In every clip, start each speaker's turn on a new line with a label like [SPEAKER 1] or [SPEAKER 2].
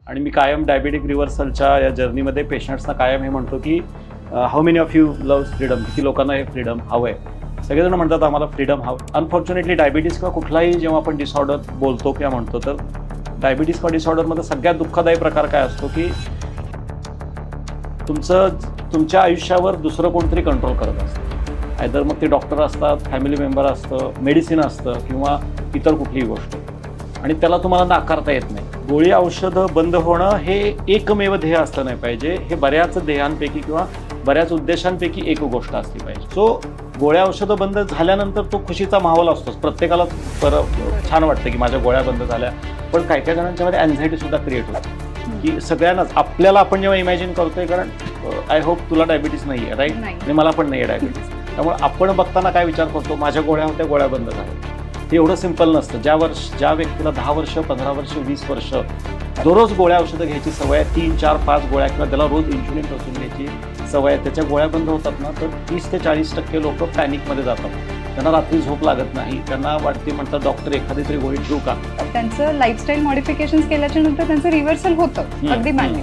[SPEAKER 1] आणि मी कायम डायबेटिक रिव्हर्सलच्या या जर्नीमध्ये पेशंट्सना कायम हे म्हणतो की how many of you loves freedom, किती लोकांना हे फ्रीडम हवं आहे. सगळेजण म्हणतात आम्हाला फ्रीडम हवं. अनफॉर्च्युनेटली डायबिटीस किंवा कुठलाही जेव्हा आपण डिसऑर्डर बोलतो किंवा म्हणतो तर डायबिटीस किंवा डिसऑर्डरमध्ये सगळ्यात दुःखदायी प्रकार काय असतो की तुमच्या आयुष्यावर दुसरं कोणतरी कंट्रोल करत असतं. आयदर मग ते डॉक्टर असतात, फॅमिली मेंबर असतं, मेडिसिन असतं किंवा इतर कुठलीही गोष्ट, आणि त्याला तुम्हाला नाकारता येत नाही. गोळी औषधं बंद होणं हे एकमेव ध्येय असलं नाही पाहिजे. हे बऱ्याच ध्येयांपैकी किंवा बऱ्याच उद्देशांपैकी एक गोष्ट असली पाहिजे. सो गोळ्या औषधं बंद झाल्यानंतर तो खुशीचा माहोल असतोच. प्रत्येकाला छान वाटतं की माझ्या गोळ्या बंद झाल्या, पण काही काही जणांच्यामध्ये अँझायटी सुद्धा क्रिएट होते की सगळ्यांनाच आपल्याला आपण जेव्हा इमॅजिन करतोय, कारण आय होप तुला डायबिटीस नाही आहे, राईट, आणि मला पण नाही आहे डायबिटीस. त्यामुळे आपण बघताना काय विचार करतो, माझ्या गोळ्या होत्या, गोळ्या बंद झाल्या. हे एवढं सिम्पल नसतं. ज्या व्यक्तीला 10 वर्ष, 15 वर्ष, 20 वर्ष दररोज गोळ्या औषधं घ्यायची सवय आहे, 3, 4, 5 गोळ्या, किंवा त्याला रोज इन्शुलिन टोचून घ्यायची सवय आहे, त्याच्या गोळ्या बंद होतात ना, तर 30 ते 40% लोक पॅनिकमध्ये जातात. त्यांना रात्री झोप लागत नाही, त्यांना वाटते, म्हणतात डॉक्टर एखादी तरी गोळी ठेवू का.
[SPEAKER 2] त्यांचं लाईफस्टाईल मॉडिफिकेशन केल्याच्या नंतर त्यांचं रिव्हर्सल होतं, अगदी मान्य.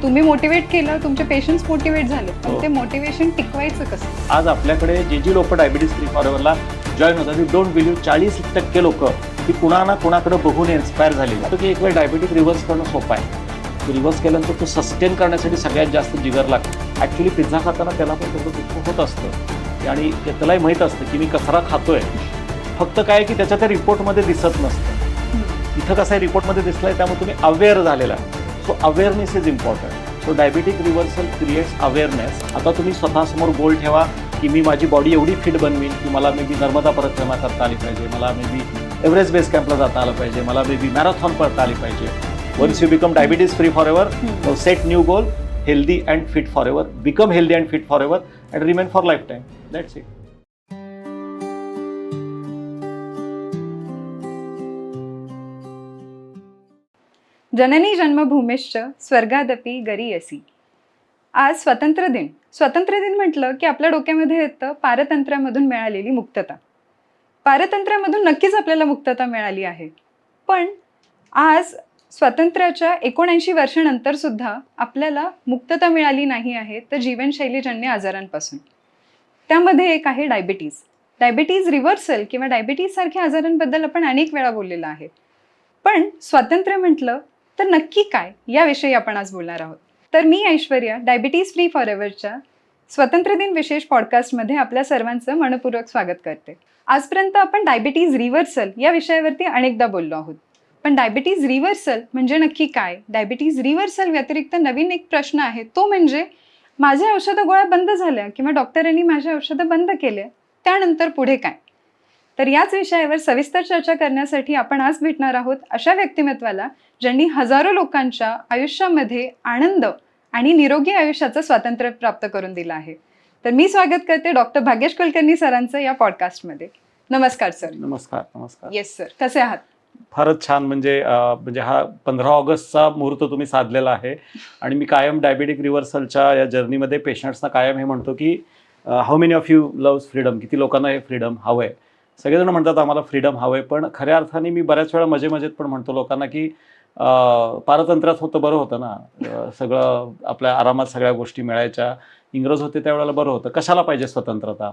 [SPEAKER 2] तुम्ही मोटिवेट केलं, तुमचे पेशंट्स मोटिवेट झाले, पण ते मोटिवेशन टिकवायचं कसं?
[SPEAKER 1] आज आपल्याकडे जी लोक डायबिटीस फ्री फॉरएव्हरला जॉईन होतात, यू डोंट बिलीव्ह 40% लोक की कुणा ना कुणाकडे बघून इन्स्पायर झाली. तर की एक वेळ डायबिटिक रिव्हर्स करणं सोपं आहे. रिव्हर्स केल्यानंतर तो सस्टेन करण्यासाठी सगळ्यात जास्त जिगर लागतो. ॲक्च्युली पिझ्झा खाताना त्याला पण तेवढं दुःख होत असतं, आणि त्यालाही माहीत असतं की मी कचरा खातोय. फक्त काय की त्याच्या त्या रिपोर्टमध्ये दिसत नसतं. इथं कसं आहे, रिपोर्टमध्ये दिसलं आहे, त्यामुळे तुम्ही अवेअर झालेला आहे. So awareness is important. So diabetic reversal creates awareness. आता तुम्ही स्वतःसमोर गोल ठेवा की मी माझी बॉडी एवढी फिट बनवीन की मला मे बी नर्मदा परिक्रमा करता आली पाहिजे, मला मे बी एव्हरेस्ट बेस कॅम्पला जाता आलं पाहिजे, मला मे बी मॅरेथॉन पळता आली पाहिजे. Once you become diabetes free forever, set new goal, healthy and fit forever, become healthy and fit forever and remain for lifetime. That's it.
[SPEAKER 2] जननी जन्मभूमिश्च स्वर्गादपि गरीयसी. आज स्वातंत्र्य दिन. स्वातंत्र्य दिन म्हटलं की आपल्या डोक्यामध्ये येतं पारतंत्र्यामधून मिळालेली मुक्तता. पारतंत्र्यामधून नक्कीच आपल्याला मुक्तता मिळाली आहे, पण आज स्वातंत्र्याच्या 79 वर्षानंतर सुद्धा आपल्याला मुक्तता मिळाली नाही आहे, तर जीवनशैलीजन्य आजारांपासून. त्यामध्ये एक आहे डायबिटीज. डायबिटीज रिव्हर्सल किंवा डायबिटीज सारख्या आजारांबद्दल आपण अनेक वेळा बोललेलं आहे, पण स्वातंत्र्य म्हटलं तर नक्की काय, याविषयी आपण आज बोलणार आहोत. तर मी ऐश्वर्या, डायबिटीज फ्री फॉरएव्हरच्या स्वातंत्र्य दिन विशेष पॉडकास्टमध्ये आपल्या सर्वांचं मनपूर्वक स्वागत करते. आजपर्यंत आपण डायबिटीज रिव्हर्सल या विषयावरती अनेकदा बोललो आहोत, पण डायबिटीज रिव्हर्सल म्हणजे नक्की काय? डायबिटीज रिव्हर्सल व्यतिरिक्त नवीन एक प्रश्न आहे, तो म्हणजे माझ्या औषधं गोळ्या बंद झाल्या किंवा डॉक्टरांनी माझ्या औषधं बंद केल्या, त्यानंतर पुढे काय? तर याच विषयावर सविस्तर चर्चा करण्यासाठी आपण आज भेटणार आहोत अशा व्यक्तिमत्वाला, ज्यांनी हजारो लोकांच्या आयुष्यामध्ये आनंद आणि निरोगी आयुष्याचं स्वातंत्र्य प्राप्त करून दिलं आहे. तर मी स्वागत करते डॉक्टर भाग्येश कुलकर्णी सरांचं या पॉडकास्टमध्ये. नमस्कार सर.
[SPEAKER 1] नमस्कार. नमस्कार.
[SPEAKER 2] येस सर, कसे आहात?
[SPEAKER 1] फारच छान. म्हणजे हा 15 ऑगस्टचा मुहूर्त तुम्ही साधलेला आहे, आणि मी कायम डायबिटिक रिव्हर्सलच्या या जर्नीमध्ये पेशंट्सना कायम हे म्हणतो की how many of you loves freedom, किती लोकांना हे फ्रीडम हवं आहे. सगळेजण म्हणतात आम्हाला फ्रीडम हवं आहे, पण खऱ्या अर्थाने मी बऱ्याच वेळा मजेत पण म्हणतो लोकांना की पारतंत्र्यात होतं बरं होतं ना, सगळं आपल्या आरामात सगळ्या गोष्टी मिळायच्या. इंग्रज होते त्यावेळेला बरं होतं, कशाला पाहिजे स्वतंत्रता.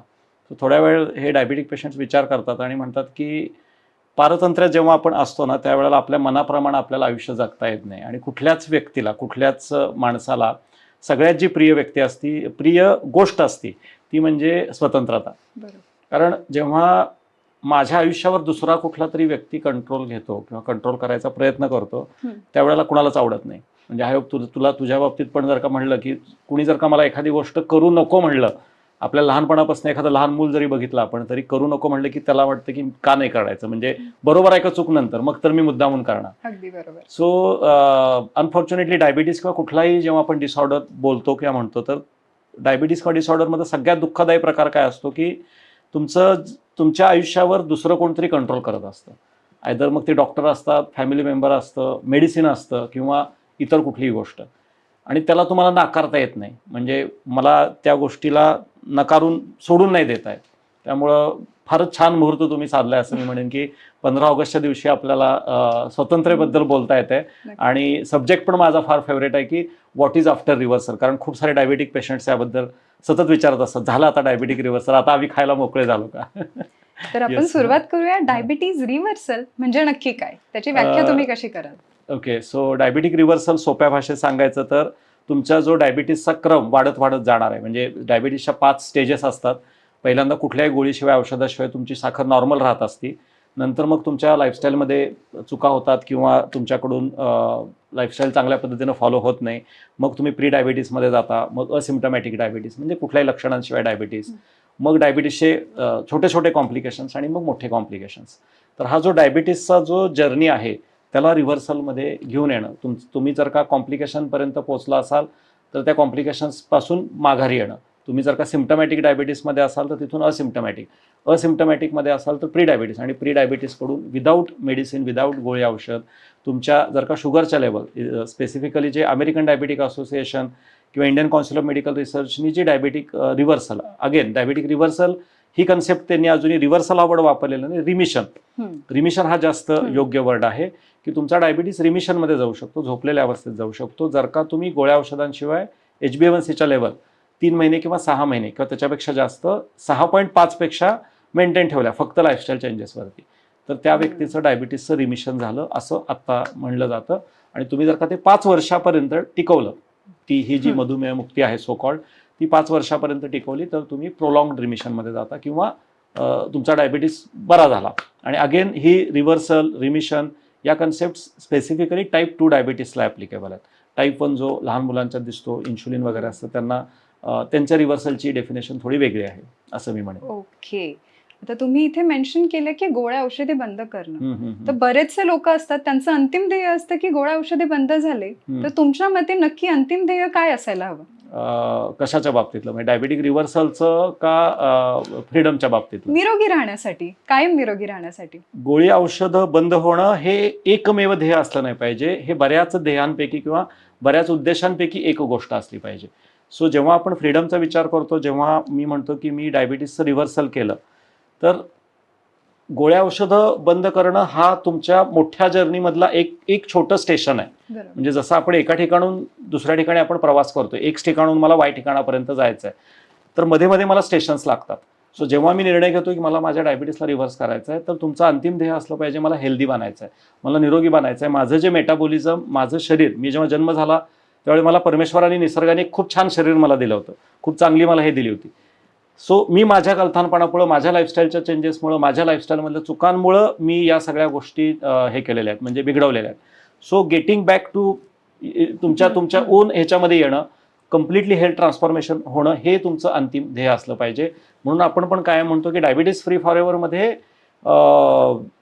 [SPEAKER 1] तर थोड्या वेळ हे डायबिटिक पेशंट्स विचार करतात आणि म्हणतात की पारतंत्र्यात जेव्हा आपण असतो ना, त्यावेळेला आपल्या मनाप्रमाणे आपल्याला आयुष्य जगता येत नाही, आणि कुठल्याच व्यक्तीला, कुठल्याच माणसाला सगळ्यात जी प्रिय व्यक्ती असती, प्रिय गोष्ट असती, ती म्हणजे स्वतंत्रता. कारण जेव्हा माझ्या आयुष्यावर दुसरा कुठला तरी व्यक्ती कंट्रोल घेतो किंवा कंट्रोल करायचा प्रयत्न करतो, त्यावेळेला कुणालाच आवडत नाही. म्हणजे आय होप तुला तुझ्या बाबतीत पण जर का म्हणलं की कुणी जर का मला एखादी गोष्ट करू नको म्हणलं, आपल्या लहानपणापासून एखादं लहान मूल जरी बघितलं आपण, तरी करू नको म्हणलं की त्याला वाटतं की का नाही करायचं, म्हणजे बरोबर आहे का चूक नंतर, मग तर मी मुद्दामून करणार.
[SPEAKER 2] अगदी बरोबर.
[SPEAKER 1] सो अनफॉर्च्युनेटली डायबिटीस किंवा कुठलाही जेव्हा आपण डिसऑर्डर बोलतो किंवा म्हणतो, तर डायबिटीस किंवा डिसऑर्डरमध्ये सगळ्यात दुःखदायी प्रकार काय असतो की तुमच्या आयुष्यावर दुसरं कोणतरी कंट्रोल करत असतं. आयदर मग ते डॉक्टर असतात, फॅमिली मेंबर असतं, मेडिसिन असतं किंवा इतर कुठलीही गोष्ट, आणि त्याला तुम्हाला नाकारता येत नाही. म्हणजे मला त्या गोष्टीला नकारून सोडून नाही देत आहे. त्यामुळं फारच छान मुहूर्त तुम्ही साधलाय असं मी म्हणेन की 15 ऑगस्टच्या दिवशी आपल्याला स्वातंत्र्याबद्दल बोलता येते. आणि सब्जेक्ट पण माझा फार फेवरेट आहे की व्हॉट इज आफ्टर रिव्हर्सल, कारण खूप सारे डायबेटिक पेशंट्स याबद्दल सतत विचारत असतात, झालं आता डायबेटिक रिव्हर्सल, आता आम्ही खायला मोकळे झालो का?
[SPEAKER 2] तर आपण
[SPEAKER 1] Yes.
[SPEAKER 2] सुरुवात करूया. डायबिटीज रिव्हर्सल म्हणजे नक्की काय, त्याची व्याख्या तुम्ही कशी कराल?
[SPEAKER 1] ओके, सो डायबेटिक रिव्हर्सल सोप्या भाषेत सांगायचं तर तुमचा जो डायबिटीसचा क्रम वाढत वाढत जाणार आहे. म्हणजे डायबिटीसच्या 5 स्टेजेस असतात. पहिल्यांदा कुठल्याही गोळीशिवाय औषधाशिवाय तुमची साखर नॉर्मल राहत असती. नंतर मग तुमच्या लाईफस्टाईलमध्ये चुका होतात किंवा तुमच्याकडून लाईफस्टाईल चांगल्या पद्धतीनं फॉलो होत नाही. मग तुम्ही प्री डायबिटीसमध्ये जाता, मग असिम्प्टमॅटिक डायबिटीस म्हणजे कुठल्याही लक्षणांशिवाय डायबिटीस, मग डायबिटीसचे छोटे छोटे कॉम्प्लिकेशन्स आणि मग मोठे कॉम्प्लिकेशन्स. तर हा जो डायबिटीसचा जो जर्नी आहे त्याला रिव्हर्सलमध्ये घेऊन येणं. तुम्ही जर का कॉम्प्लिकेशनपर्यंत पोहोचला असाल तर त्या कॉम्प्लिकेशन्सपासून माघारी येणं. तुम्ही जर का सिम्प्टमॅटिक डायबिटीसमध्ये असाल तर तिथून असिम्प्टमॅटिकमध्ये असाल तर प्री डायबिटीस, आणि प्री डायबिटीसकडून विदाऊट मेडिसिन, विदाऊट गोळी औषध तुमच्या जर का शुगरच्या लेवल, स्पेसिफिकली जे अमेरिकन डायबिटिक असोसिएशन किंवा इंडियन काउन्सिल ऑफ मेडिकल रिसर्चनी जी diabetic reversal, again diabetic reversal ही कन्सेप्ट त्यांनी अजूनही रिव्हर्सल हा वर्ड वापरलेला नाही, रिमिशन हा जास्त योग्य वर्ड आहे की तुमचा डायबिटीस रिमिशनमध्ये जाऊ शकतो, झोपलेल्या अवस्थेत जाऊ शकतो जर का तुम्ही गोळ्या औषधांशिवाय HbA1cच्या लेवल 3 महिने किंवा 6 महिने किंवा त्याच्यापेक्षा जास्त 6.5 पेक्षा मेंटेन ठेवल्या फक्त लाईफस्टाईल चेंजेसवरती, तर त्या व्यक्तीचं डायबिटीसचं रिमिशन झालं असं आत्ता म्हणलं जातं. आणि तुम्ही जर का ते 5 वर्षापर्यंत टिकवलं, ही जी मधुमेह मुक्ती आहे सो कॉल्ड, ती 5 वर्षापर्यंत टिकवली तर तुम्ही प्रोलॉंग्ड रिमिशनमध्ये जाता किंवा तुमचा डायबिटीस बरा झाला. आणि अगेन ही रिव्हर्सल, रिमिशन या कन्सेप्ट स्पेसिफिकली टाईप 2 डायबिटीसला ॲप्लिकेबल आहेत. टाईप 1 जो लहान मुलांच्यात दिसतो, इन्शुलिन वगैरे असतं, त्यांना त्यांच्या रिव्हर्सलची डेफिनेशन थोडी वेगळी आहे असं मी म्हणेन.
[SPEAKER 2] ओके. आता तुम्ही इथे मेन्शन केलं की गोळ्या औषधे बंद करणं, तर बरेचसे लोक असतात त्यांचं अंतिम ध्येय असतं की गोळ्या औषधे बंद झाले, तर तुमच्या मते नक्की अंतिम ध्येय काय असायला हवं?
[SPEAKER 1] कशाच्या बाबतीतलं, म्हणजे डायबिटिक रिव्हर्सलचं का फ्रीडमच्या बाबतीतलं?
[SPEAKER 2] निरोगी राहण्यासाठी, कायम निरोगी राहण्यासाठी.
[SPEAKER 1] गोळी औषधं बंद होणं हे एकमेव ध्येय असलं नाही पाहिजे. हे बऱ्याच ध्येयांपैकी किंवा बऱ्याच उद्देशांपैकी एक गोष्ट असली पाहिजे. सो जेव्हा आपण फ्रीडमचा विचार करतो, जेव्हा मी म्हणतो की मी डायबिटीसचं रिव्हर्सल केलं, तर गोळ्या औषधं बंद करणं हा तुमच्या मोठ्या जर्नीमधला एक छोटं स्टेशन आहे. म्हणजे जसं आपण एका ठिकाणून दुसऱ्या ठिकाणी आपण प्रवास करतो, एक्स ठिकाणून मला वाय ठिकाणापर्यंत जायचं आहे, तर मध्ये मध्ये मला स्टेशन्स लागतात. सो जेव्हा मी निर्णय घेतो की मला माझ्या डायबिटीसला रिव्हर्स करायचं आहे, तर तुमचं अंतिम ध्येय असलं पाहिजे मला हेल्दी बनायचं आहे, मला निरोगी बनायचं आहे. माझं जे मेटाबॉलिझम, माझं शरीर, मी जेव्हा जन्म झाला त्यावेळी मला परमेश्वराने, निसर्गाने खूप छान शरीर मला दिलं होतं, खूप चांगली मला हे दिली होती. सो मी माझ्या कलथानपणामुळं, माझ्या लाईफस्टाईलच्या चेंजेसमुळं, माझ्या लाईफस्टाईलमधल्या चुकांमुळं मी या सगळ्या गोष्टी हे केलेल्या आहेत, म्हणजे बिघडवलेल्या आहेत. सो गेटिंग बॅक टू तुमच्या ओन ह्याच्यामध्ये येणं, कम्प्लिटली हेल्थ ट्रान्सफॉर्मेशन होणं, हे तुमचं अंतिम ध्येय असलं पाहिजे. म्हणून आपण पण काय म्हणतो की डायबिटीस फ्री फॉरएव्हरमध्ये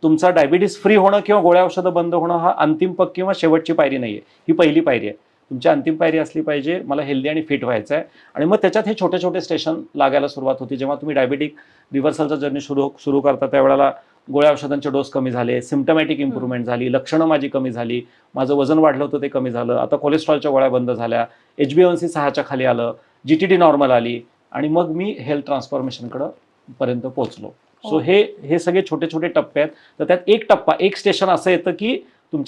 [SPEAKER 1] तुमचा डायबिटीस फ्री होणं किंवा गोळ्या औषधं बंद होणं हा अंतिम पग किंवा शेवटची पायरी नाही आहे, ही पहिली पायरी आहे. तुमची अंतिम पायरी असली पाहिजे मला हेल्दी आणि फिट व्हायचं आहे. आणि मग त्याच्यात हे छोटे छोटे स्टेशन लागायला सुरुवात होती. जेव्हा तुम्ही डायबिटिक रिव्हर्सलचा जर्नी सुरू करता त्यावेळेला गोळ्या औषधांचे डोस कमी झाले, सिम्प्टमॅटिक इम्प्रूव्हमेंट झाली, लक्षणं माझी कमी झाली, माझं वजन वाढलं होतं ते कमी झालं, आता कोलेस्ट्रॉलच्या गोळ्या बंद झाल्या, HbA1c 6च्या खाली आलं, GTT नॉर्मल आली, आणि मग मी हेल्थ ट्रान्सफॉर्मेशनकडं पर्यंत पोहोचलो. सो हे सगळे छोटे छोटे टप्पे आहेत. तर त्यात एक टप्पा, एक स्टेशन असं येतं की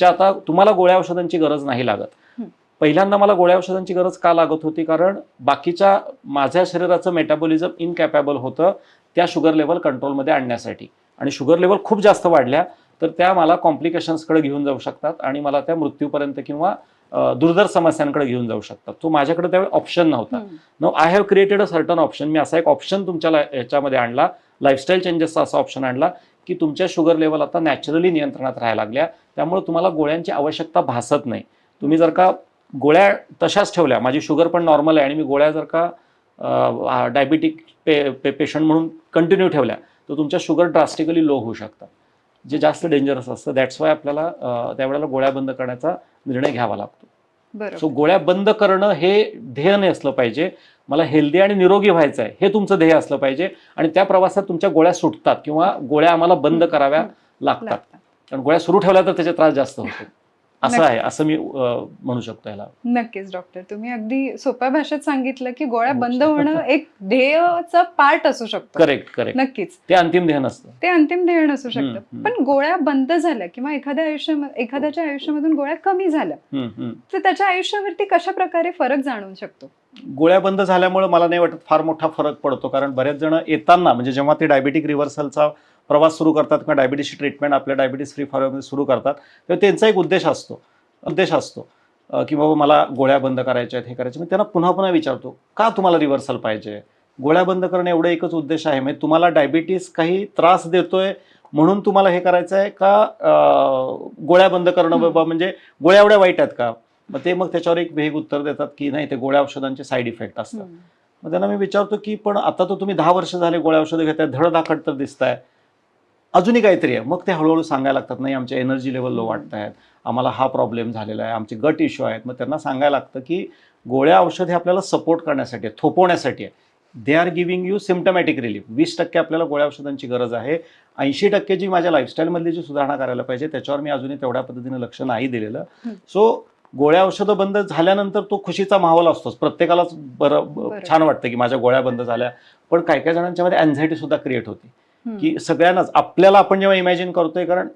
[SPEAKER 1] आता तुम्हाला गोळ्या औषधांची गरज नाही लागत. पहिल्यांदा मला गोळ्या औषधांची गरज का लागत होती, कारण बाकीच्या माझ्या शरीराचं मेटाबॉलिझम इनकॅपेबल होतं त्या शुगर लेवल कंट्रोलमध्ये आणण्यासाठी, आणि शुगर लेवल खूप जास्त वाढल्या तर त्या मला कॉम्प्लिकेशन्सकडे घेऊन जाऊ शकतात आणि मला त्या मृत्यूपर्यंत किंवा दुर्धर समस्यांकडे घेऊन जाऊ शकतात. तो माझ्याकडे त्यावेळी ऑप्शन नव्हता. Now I have created a certain option. मी असा एक ऑप्शन तुमच्या ह्याच्यामध्ये आणला, लाईफस्टाईल चेंजेसचा असा ऑप्शन आणला की तुमच्या शुगर लेवल आता नॅचरली नियंत्रणात राहायला लागल्या, त्यामुळे तुम्हाला गोळ्यांची आवश्यकता भासत नाही. तुम्ही जर का गोळ्या तशाच ठेवल्या, माझी शुगर पण नॉर्मल आहे आणि मी गोळ्या जर का डायबिटिक पेशंट म्हणून कंटिन्यू ठेवल्या तर तुमच्या शुगर ड्रास्टिकली लो होऊ शकतात, जे जास्त डेंजरस असतं. दॅट्स वाय आपल्याला त्यावेळेला गोळ्या बंद करण्याचा निर्णय घ्यावा लागतो. सो गोळ्या बंद करणं हे ध्येय नाही असलं पाहिजे, मला हेल्दी आणि निरोगी व्हायचं आहे हे तुमचं ध्येय असलं पाहिजे. आणि त्या प्रवासात तुमच्या गोळ्या सुटतात किंवा गोळ्या आम्हाला बंद कराव्या लागतात, कारण गोळ्या सुरू ठेवल्या तर त्याचे त्रास जास्त होतो. असं आहे, असं मी म्हणू शकतो याला.
[SPEAKER 2] नक्कीच डॉक्टर, तुम्ही अगदी सोप्या भाषेत सांगितलं की गोळ्या
[SPEAKER 1] हो.
[SPEAKER 2] बंद होणं एक ध्येयचा पार्ट असू शकतो.
[SPEAKER 1] करेक्ट.
[SPEAKER 2] नक्कीच
[SPEAKER 1] ते अंतिम ध्येय नसतं.
[SPEAKER 2] ते अंतिम ध्येय नसू शकतं.
[SPEAKER 1] हम्म.
[SPEAKER 2] पण गोळ्या बंद झाल्या किंवा एखाद्याच्या आयुष्यामधून गोळ्या कमी झाल्या तर त्याच्या आयुष्यावरती कशा प्रकारे फरक जाणवू शकतो?
[SPEAKER 1] गोळ्या बंद झाल्यामुळे मला नाही वाटत फार मोठा फरक पडतो, कारण बरेच जण येताना म्हणजे जेव्हा ते डायबिटिक रिव्हर्सलचा प्रवास सुरू करतात किंवा डायबिटीसची ट्रीटमेंट आपल्या डायबिटीस फ्री फॉरमध्ये सुरू करतात, तेव्हा त्यांचा एक उद्देश असतो की बाबा मला गोळ्या बंद करायच्या आहेत, हे करायचे. मी त्यांना पुन्हा पुन्हा विचारतो, का तुम्हाला रिव्हर्सल पाहिजे? गोळ्या बंद करणं एवढं एकच उद्देश आहे, म्हणजे तुम्हाला डायबिटीस काही त्रास देतोय म्हणून तुम्हाला हे करायचं आहे का गोळ्या बंद करणं बाबा म्हणजे गोळ्या एवढ्या वाईट आहेत का? मग त्याच्यावर एक वेग उत्तर देतात की नाही, ते गोळ्या औषधांचे साईड इफेक्ट असतात. मग त्यांना मी विचारतो की पण आता तर तुम्ही 10 वर्ष झाले गोळ्या औषधं घेताय, धडधाकट तर दिसताय, अजूनही काहीतरी आहे. मग ते हळूहळू सांगायला लागतात, नाही आमच्या एनर्जी लेवल लो वाटत आहेत, आम्हाला हा प्रॉब्लेम झालेला आहे, आमचे गट इश्यू आहेत. मग त्यांना सांगायला लागतं की गोळ्या औषध हे आपल्याला सपोर्ट करण्यासाठी आहे, थोपवण्यासाठी आहे. They are giving you symptomatic relief. 20% आपल्याला गोळ्या औषधांची गरज आहे. 80% जी माझ्या लाईफस्टाईलमधली जी सुधारणा करायला पाहिजे त्याच्यावर मी अजूनही तेवढ्या पद्धतीने लक्ष नाही दिलेलं. सो गोळ्या औषधं बंद झाल्यानंतर तो खुशीचा माहोल असतोच, प्रत्येकालाच बरं छान वाटतं की माझ्या गोळ्या बंद झाल्या. पण काही जणांच्या मध्ये अँझायटी सुद्धा क्रिएट होती की सगळ्यांनाच आपल्याला आपण जेव्हा इमॅजिन करतोय, कारण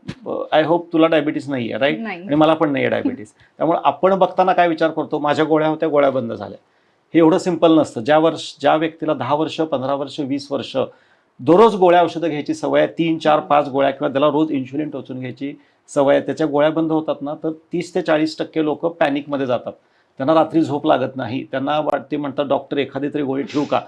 [SPEAKER 1] आय होप तुला डायबिटीस नाही आहे, राईट, आणि मला पण नाही आहे डायबिटीस, त्यामुळे आपण बघताना काय विचार करतो, माझ्या गोळ्या होत्या, गोळ्या बंद झाल्या. हे एवढं सिम्पल नसतं. ज्या व्यक्तीला 10 वर्ष 15 वर्ष 20 वर्ष दररोज गोळ्या औषधं घ्यायची सवय आहे, 3 4 5 गोळ्या, किंवा त्याला रोज इन्शुलिन टोचून घ्यायची सवय आहे, त्याच्या गोळ्या बंद होतात ना, तर 30 ते 40% लोक पॅनिकमध्ये जातात. त्यांना रात्री झोप लागत नाही, त्यांना ते म्हणतात डॉक्टर एखादी तरी गोळी ठेवू का,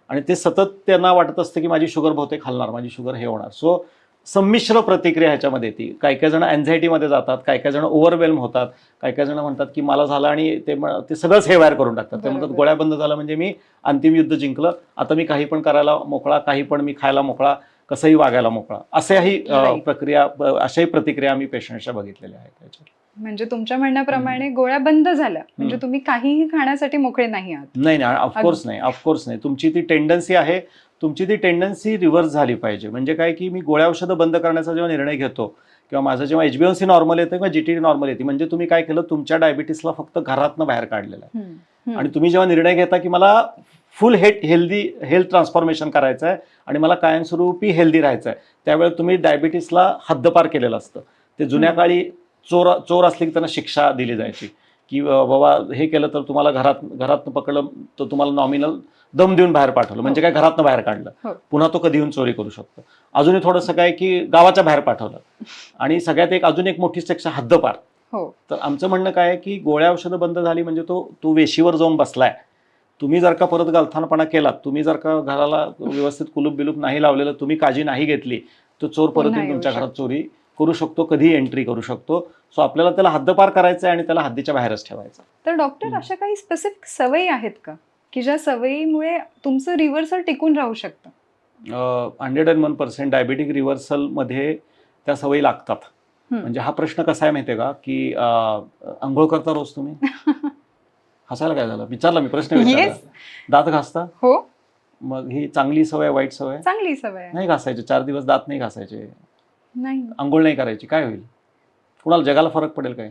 [SPEAKER 1] आणि ते सतत त्यांना वाटत असतं की माझी शुगर बहुतेक हलणार, माझी शुगर हे होणार. सो संमिश्र प्रतिक्रिया ह्याच्यामध्ये येते. काही जण अँझायटीमध्ये जातात, काही जण ओव्हरवेल्म होतात, काही जण म्हणतात की मला झालं, आणि ते सगळंच हेवायर करून टाकतात. ते म्हणतात गोळ्या बंद झालं म्हणजे मी अंतिम युद्ध जिंकलं, आता मी काही पण करायला मोकळा, काही पण मी खायला मोकळा, कसंही वागायला मोकळा. अशाही प्रतिक्रिया आम्ही पेशंटच्या बघितलेल्या आहेत त्याच्यात.
[SPEAKER 2] म्हणजे तुमच्या म्हणण्याप्रमाणे गोळ्या बंद झाल्या म्हणजे तुम्ही काहीही खाण्यासाठी मोकळे नाही आहात?
[SPEAKER 1] नाही, ऑफकोर्स नाही. तुमची ती टेंडन्सी आहे, तुमची ती टेंडन्सी रिव्हर्स झाली पाहिजे. म्हणजे काय की मी गोळ्या औषधं बंद करण्याचा जेव्हा निर्णय घेतो, किंवा माझं जेव्हा HbA1c नॉर्मल येतं किंवा GTD नॉर्मल येते, म्हणजे तुम्ही काय केलं, तुमच्या डायबिटीसला फक्त घरातनं बाहेर काढलेलं आहे. आणि तुम्ही जेव्हा निर्णय घेता की मला फुल हेल्थ ट्रान्सफॉर्मेशन करायचं आहे आणि मला कायमस्वरूपी हेल्दी राहायचं आहे, त्यावेळेस तुम्ही डायबिटीसला हद्दपार केलेलं असतं. ते जुन्या काळी चोर असले की त्यांना शिक्षा दिली जायची की बाबा हे केलं तर तुम्हाला घरातनं पकडलं तर तुम्हाला नॉमिनल दम देऊन बाहेर पाठवलं, म्हणजे काय घरातनं बाहेर काढलं, पुन्हा तो कधी येऊन चोरी करू शकतो. अजूनही थोडंसं काय की गावाच्या बाहेर पाठवलं, आणि सगळ्यात अजून एक मोठी शिक्षा हद्दपार. तर आमचं म्हणणं काय आहे की गोळ्या औषधं बंद झाली म्हणजे तो वेशीवर जाऊन बसलाय. तुम्ही जर का परत गलथानपणा केलात, तुम्ही जर का घराला व्यवस्थित कुलूप बिलूप नाही लावलेलं, तुम्ही काळजी नाही घेतली, तो चोर परत येऊन तुमच्या घरात चोरी करू शकतो, कधी एंट्री करू शकतो. सो आपल्याला त्याला हद्दपार करायचं आहे आणि त्याला हद्दीच्या बाहेरच ठेवायचं.
[SPEAKER 2] तर डॉक्टर, अशा काही स्पेसिफिक सवयी आहेत का की ज्या सवयीमुळे तुमचं रिव्हर्सल टिकून राहू शकतं?
[SPEAKER 1] 101% डायबिटिक रिव्हर्सलमध्ये त्या सवयी लागतात. म्हणजे हा प्रश्न कसा आहे माहिती आहे का, की आंघोळ करता रोज तुम्ही? हसायला काय झालं? विचारला मी, प्रश्न विचारला. दात घासता?
[SPEAKER 2] हो.
[SPEAKER 1] मग ही चांगली सवय वाईट सवय?
[SPEAKER 2] चांगली सवय.
[SPEAKER 1] नाही घासायचे 4 दिवस दात नाही घासायचे,
[SPEAKER 2] नाही
[SPEAKER 1] आंघोळ नाही करायची, काय होईल? कुणाला जगाला फरक पडेल काय?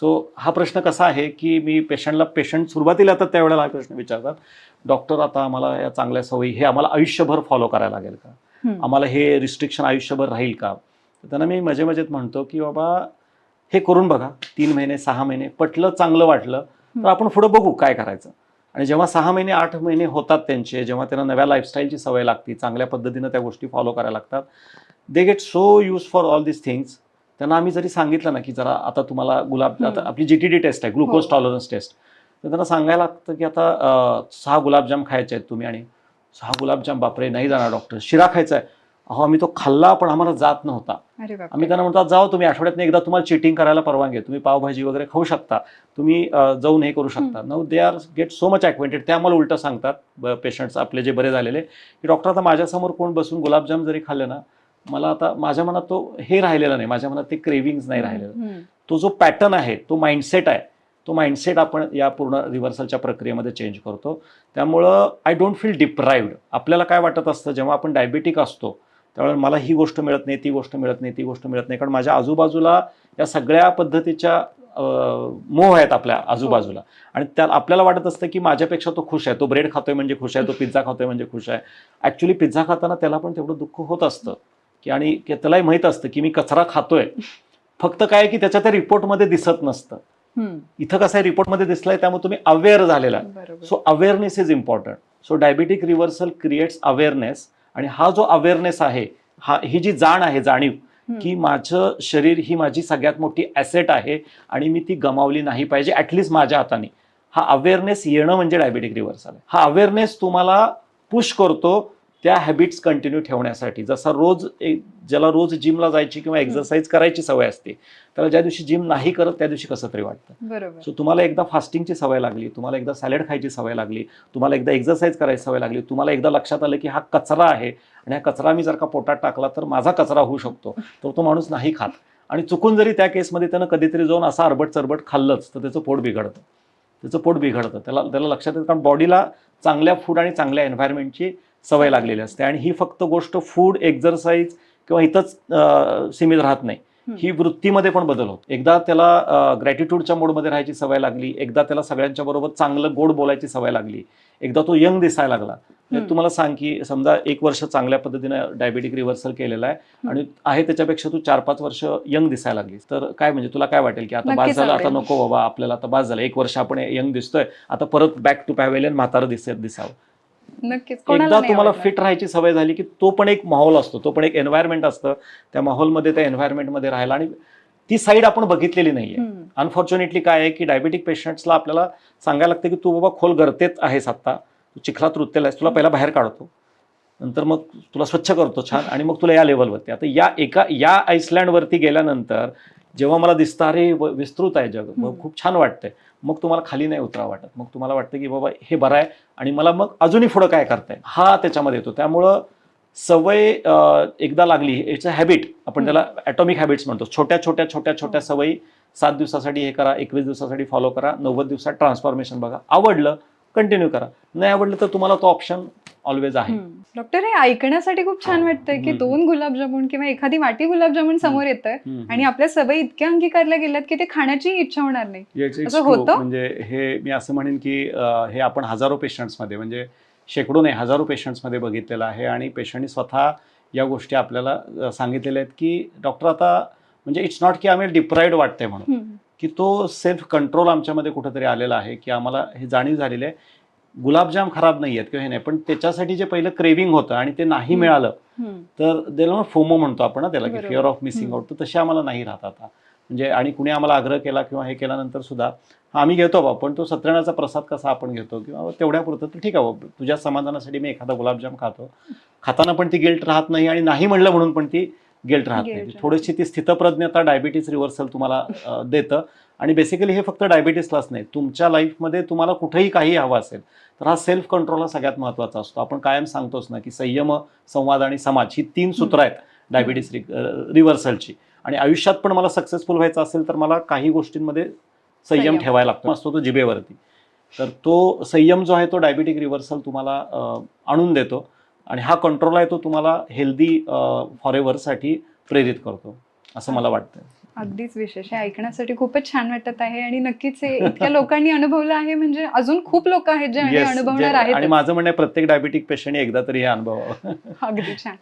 [SPEAKER 1] सो हा प्रश्न कसा आहे की मी पेशंट सुरुवातीला येतात त्यावेळेला हा प्रश्न विचारतात, डॉक्टर आता आम्हाला या चांगल्या सवयी हे आम्हाला आयुष्यभर फॉलो करायला लागेल का, आम्हाला हे रिस्ट्रिक्शन आयुष्यभर राहील का? तर त्यांना मी मजेत म्हणतो की बाबा हे करून बघा, 3 महिने 6 महिने पटलं, चांगलं वाटलं तर आपण पुढे बघू काय करायचं. आणि जेव्हा 6 महिने 8 महिने होतात त्यांचे, जेव्हा त्यांना नव्या लाईफस्टाईलची सवय लागते, चांगल्या पद्धतीनं त्या गोष्टी फॉलो करायला लागतात, they get so use for all this things. त्यांना आम्ही जरी सांगितलं ना की जरा आता तुम्हाला आता आपली GTD टेस्ट आहे, ग्लुकोज टॉलरन्स टेस्ट, तर त्यांना सांगायला लागतं की आता 6 गुलाबजाम खायचे आहेत तुम्ही, आणि 6 गुलाबजाम बापरे नाही जाणार डॉक्टर, शिरा खायचा आहे. अहो आम्ही तो खाल्ला पण आम्हाला जात नव्हता. आम्ही त्यांना म्हणतो जाओ तुम्ही आठवड्यातून एकदा तुम्हाला चिटिंग करायला परवानगी आहे, तुम्ही पावभाजी वगैरे खाऊ शकता, तुम्ही जाऊन हे करू शकता. Now they are get so much acquainted. ते आम्हाला उलटं सांगतात पेशंट्स आपले जे बरे झालेले, की डॉक्टर आता माझ्यासमोर कोण बसून गुलाबजाम जरी खाल्ले ना, मला आता माझ्या मनात तो हे राहिलेला नाही, माझ्या मनात ते क्रेविंग्स नाही राहिलेलं. तो जो पॅटर्न आहे, तो माइंडसेट आहे, तो माइंडसेट आपण या पूर्ण रिव्हर्सलच्या प्रक्रियेमध्ये चेंज करतो. त्यामुळं आय डोंट फील डिप्राइव्ड. आपल्याला काय वाटत असतं जेव्हा आपण डायबिटिक असतो त्यावेळेला मला ही गोष्ट मिळत नाही, ती गोष्ट मिळत नाही, ती गोष्ट मिळत नाही, कारण माझ्या आजूबाजूला या सगळ्या पद्धतीच्या मोह आहेत आपल्या आजूबाजूला. आणि त्या आपल्याला वाटत असतं की माझ्यापेक्षा तो खुश आहे, तो ब्रेड खातोय म्हणजे खुश आहे, तो पिझ्झा खातोय म्हणजे खुश आहे. ऍक्च्युली पिझ्झा खाताना त्याला पण तेवढं दुःख होत असतं की, आणि त्यालाही माहित असतं की मी कचरा खातोय. फक्त काय की त्याच्या त्या रिपोर्टमध्ये दिसत नसतं. इथं कसं आहे, रिपोर्टमध्ये दिसलंय त्यामुळे तुम्ही अवेअर झालेला आहे.
[SPEAKER 2] बरोबर.
[SPEAKER 1] So awareness is important. So diabetic reversal creates awareness. आणि हा जो अवेअरनेस आहे, ही जी जाण आहे, जाणीव की माझं शरीर ही माझी सगळ्यात मोठी ॲसेट आहे आणि मी ती गमावली नाही पाहिजे ॲटलिस्ट माझ्या हाताने. हा अवेअरनेस येणं म्हणजे डायबिटिक रिव्हर्सल आहे. हा अवेअरनेस तुम्हाला पुश करतो त्या हॅबिट्स कंटिन्यू ठेवण्यासाठी. जसा रोज ज्याला रोज जिमला जायची किंवा एक्सरसाइज करायची सवय असते, त्याला ज्या दिवशी जिम नाही करत त्या दिवशी कसं तरी वाटतं.
[SPEAKER 2] बरोबर.
[SPEAKER 1] सो तुम्हाला एकदा फास्टिंगची सवय लागली, तुम्हाला एकदा सॅलड खायची सवय लागली, तुम्हाला एकदा एक्सरसाइज करायची सवय लागली, तुम्हाला एकदा लक्षात आलं की हा कचरा आहे आणि हा कचरा मी जर का पोटात टाकला तर माझा कचरा होऊ शकतो, तर तो माणूस नाही खात. आणि चुकून जरी त्या केसमध्ये त्यानं कधीतरी जाऊन असा अरबट चरबट खाल्लंच तर त्याचं पोट बिघडतं. त्याला लक्षात येतं, कारण बॉडीला चांगल्या फूड आणि चांगल्या एन्व्हायरमेंटची सवय लागलेली असते. आणि ही फक्त गोष्ट फूड, एक्सरसाइज किंवा इथंच सीमित राहत नाही, ही वृत्तीमध्ये पण बदल होतो. एकदा त्याला ग्रॅटिट्यूडच्या मोडमध्ये राहायची सवय लागली, एकदा त्याला सगळ्यांच्या बरोबर चांगलं गोड बोलायची सवय लागली, एकदा तो यंग दिसायला लागला. तुम्हाला सांग की समजा 1 वर्ष चांगल्या पद्धतीनं डायबिटिक रिव्हर्सल केलेला आहे आणि आहे त्याच्यापेक्षा तू 4-5 वर्ष यंग दिसायला लागलीस, तर काय म्हणजे तुला काय वाटेल की आता बास झालं, आता नको बाबा आपल्याला, आता बास झालं, 1 वर्ष आपण यंग दिसतोय, आता परत बॅक टू पॅव्हेलियन म्हातारं दिसावं.
[SPEAKER 2] नक्कीच.
[SPEAKER 1] एकदा तुम्हाला फिट राहायची सवय झाली की तो पण एक माहोल असतो, तो पण एक एन्व्हायरमेंट असतं. त्या माहोलमध्ये, त्या एन्व्हायरमेंटमध्ये राहायला, आणि ती साईड आपण बघितलेली नाहीये. अनफॉर्च्युनेटली काय आहे की डायबिटिक पेशंट्सला आपल्याला सांगायला लागतं की तू बाबा खोल गर्तेत आहेस, आता तू चिखलात रुतलेला आहेस, तुला पहिला बाहेर काढतो, नंतर मग तुला स्वच्छ करतो छान, आणि मग तुला या लेवलवरती. आता या आईसलँडवरती गेल्यानंतर जेव्हा मला दिसतं अरे विस्तृत आहे जग, मग खूप छान वाटतंय, मग तुम्हाला खाली नाही उतरावं वाटत, मग तुम्हाला वाटतं की बाबा हे बरं आहे आणि मला मग अजूनही पुढं काय करताय, हा त्याच्यामध्ये येतो. त्यामुळं सवय एकदा लागली, इट्स अ हॅबिट, आपण त्याला ॲटॉमिक हॅबिट्स म्हणतो. छोट्या सवयी 7 दिवसासाठी हे करा, 21 दिवसासाठी फॉलो करा, 90 दिवसात ट्रान्सफॉर्मेशन बघा. आवडलं कंटिन्यू करा, नाही आवडलं तर तुम्हाला तो ऑप्शन ऑलवेज आहे.
[SPEAKER 2] डॉक्टर, हे ऐकण्यासाठी खूप छान वाटतंय की 2 गुलाबजामुन किंवा एखादी वाटी गुलाबजामुन समोर येतंय आणि आपल्या सवयी इतक्या अंगीकारल्या गेल्यात की ते खाण्याची इच्छा होणार नाही. असं होतं?
[SPEAKER 1] म्हणजे हे मी असं म्हणेन की हे आपण हजारो पेशंट्समध्ये, म्हणजे शेकडो नाही हजारो पेशंट्समध्ये बघितलेलं आहे. आणि पेशंटनी स्वतः या गोष्टी आपल्याला सांगितलेल्या आहेत की डॉक्टर आता, म्हणजे इट्स नॉट की आम्ही डिप्राइव्ड वाटतंय म्हणून, की तो सेल्फ कंट्रोल आमच्यामध्ये कुठेतरी आलेला आहे, की आम्हाला हे जाणीव झालेली आहे गुलाबजाम खराब नाही आहेत किंवा हे नाही, पण त्याच्यासाठी जे पहिलं क्रेविंग होतं आणि ते नाही मिळालं तर त्याला फोमो म्हणतो आपण त्याला, की फिअर ऑफ मिसिंग आउट, तर तसे आम्हाला नाही राहत आता. म्हणजे आणि कुणी आम्हाला आग्रह केला किंवा हे केल्यानंतर सुद्धा आम्ही घेतो बाबा, पण तो सत्यनारायणाचा प्रसाद कसा आपण घेतो किंवा तेवढ्यापुरतं, तर ठीक आहे बाबा तुझ्या समाधानासाठी मी एखादा गुलाबजाम खातो, खाताना पण ती गिल्ट राहत नाही आणि नाही म्हणलं म्हणून पण ती गिल्ट राहत नाही. थोडीशी ती स्थितप्रज्ञता डायबिटीस रिव्हर्सल तुम्हाला देतं. आणि बेसिकली हे फक्त डायबिटीसलाच नाही, तुमच्या लाईफमध्ये तुम्हाला कुठेही काही हवं असेल तर हा सेल्फ कंट्रोल हा सगळ्यात महत्त्वाचा असतो. आपण कायम सांगतोच ना की संयम, संवाद आणि समाज ही 3 सूत्र आहेत डायबिटीस रिव्हर्सलची. आणि आयुष्यात पण मला सक्सेसफुल व्हायचं असेल तर मला काही गोष्टींमध्ये संयम ठेवायला लागतो, असतो तो जिभेवरती. तर तो संयम जो आहे तो डायबिटिक रिव्हर्सल तुम्हाला आणून देतो. आणि हा कंट्रोल आहे तो तुम्हाला हेल्दी फॉरेव्हरसाठी प्रेरित करतो, असं मला वाटतं.
[SPEAKER 2] अगदीच विशेष. हे ऐकण्यासाठी खूपच छान वाटत आहे आणि नक्कीच हे इतक्या लोकांनी अनुभवलं आहे, म्हणजे अजून खूप लोक आहेत जे अनुभवणार आहेत.
[SPEAKER 1] आणि माझं म्हणणं आहे प्रत्येक डायबिटिक पेशंट एकदा तरी हे अनुभवावं.
[SPEAKER 2] अगदी छान.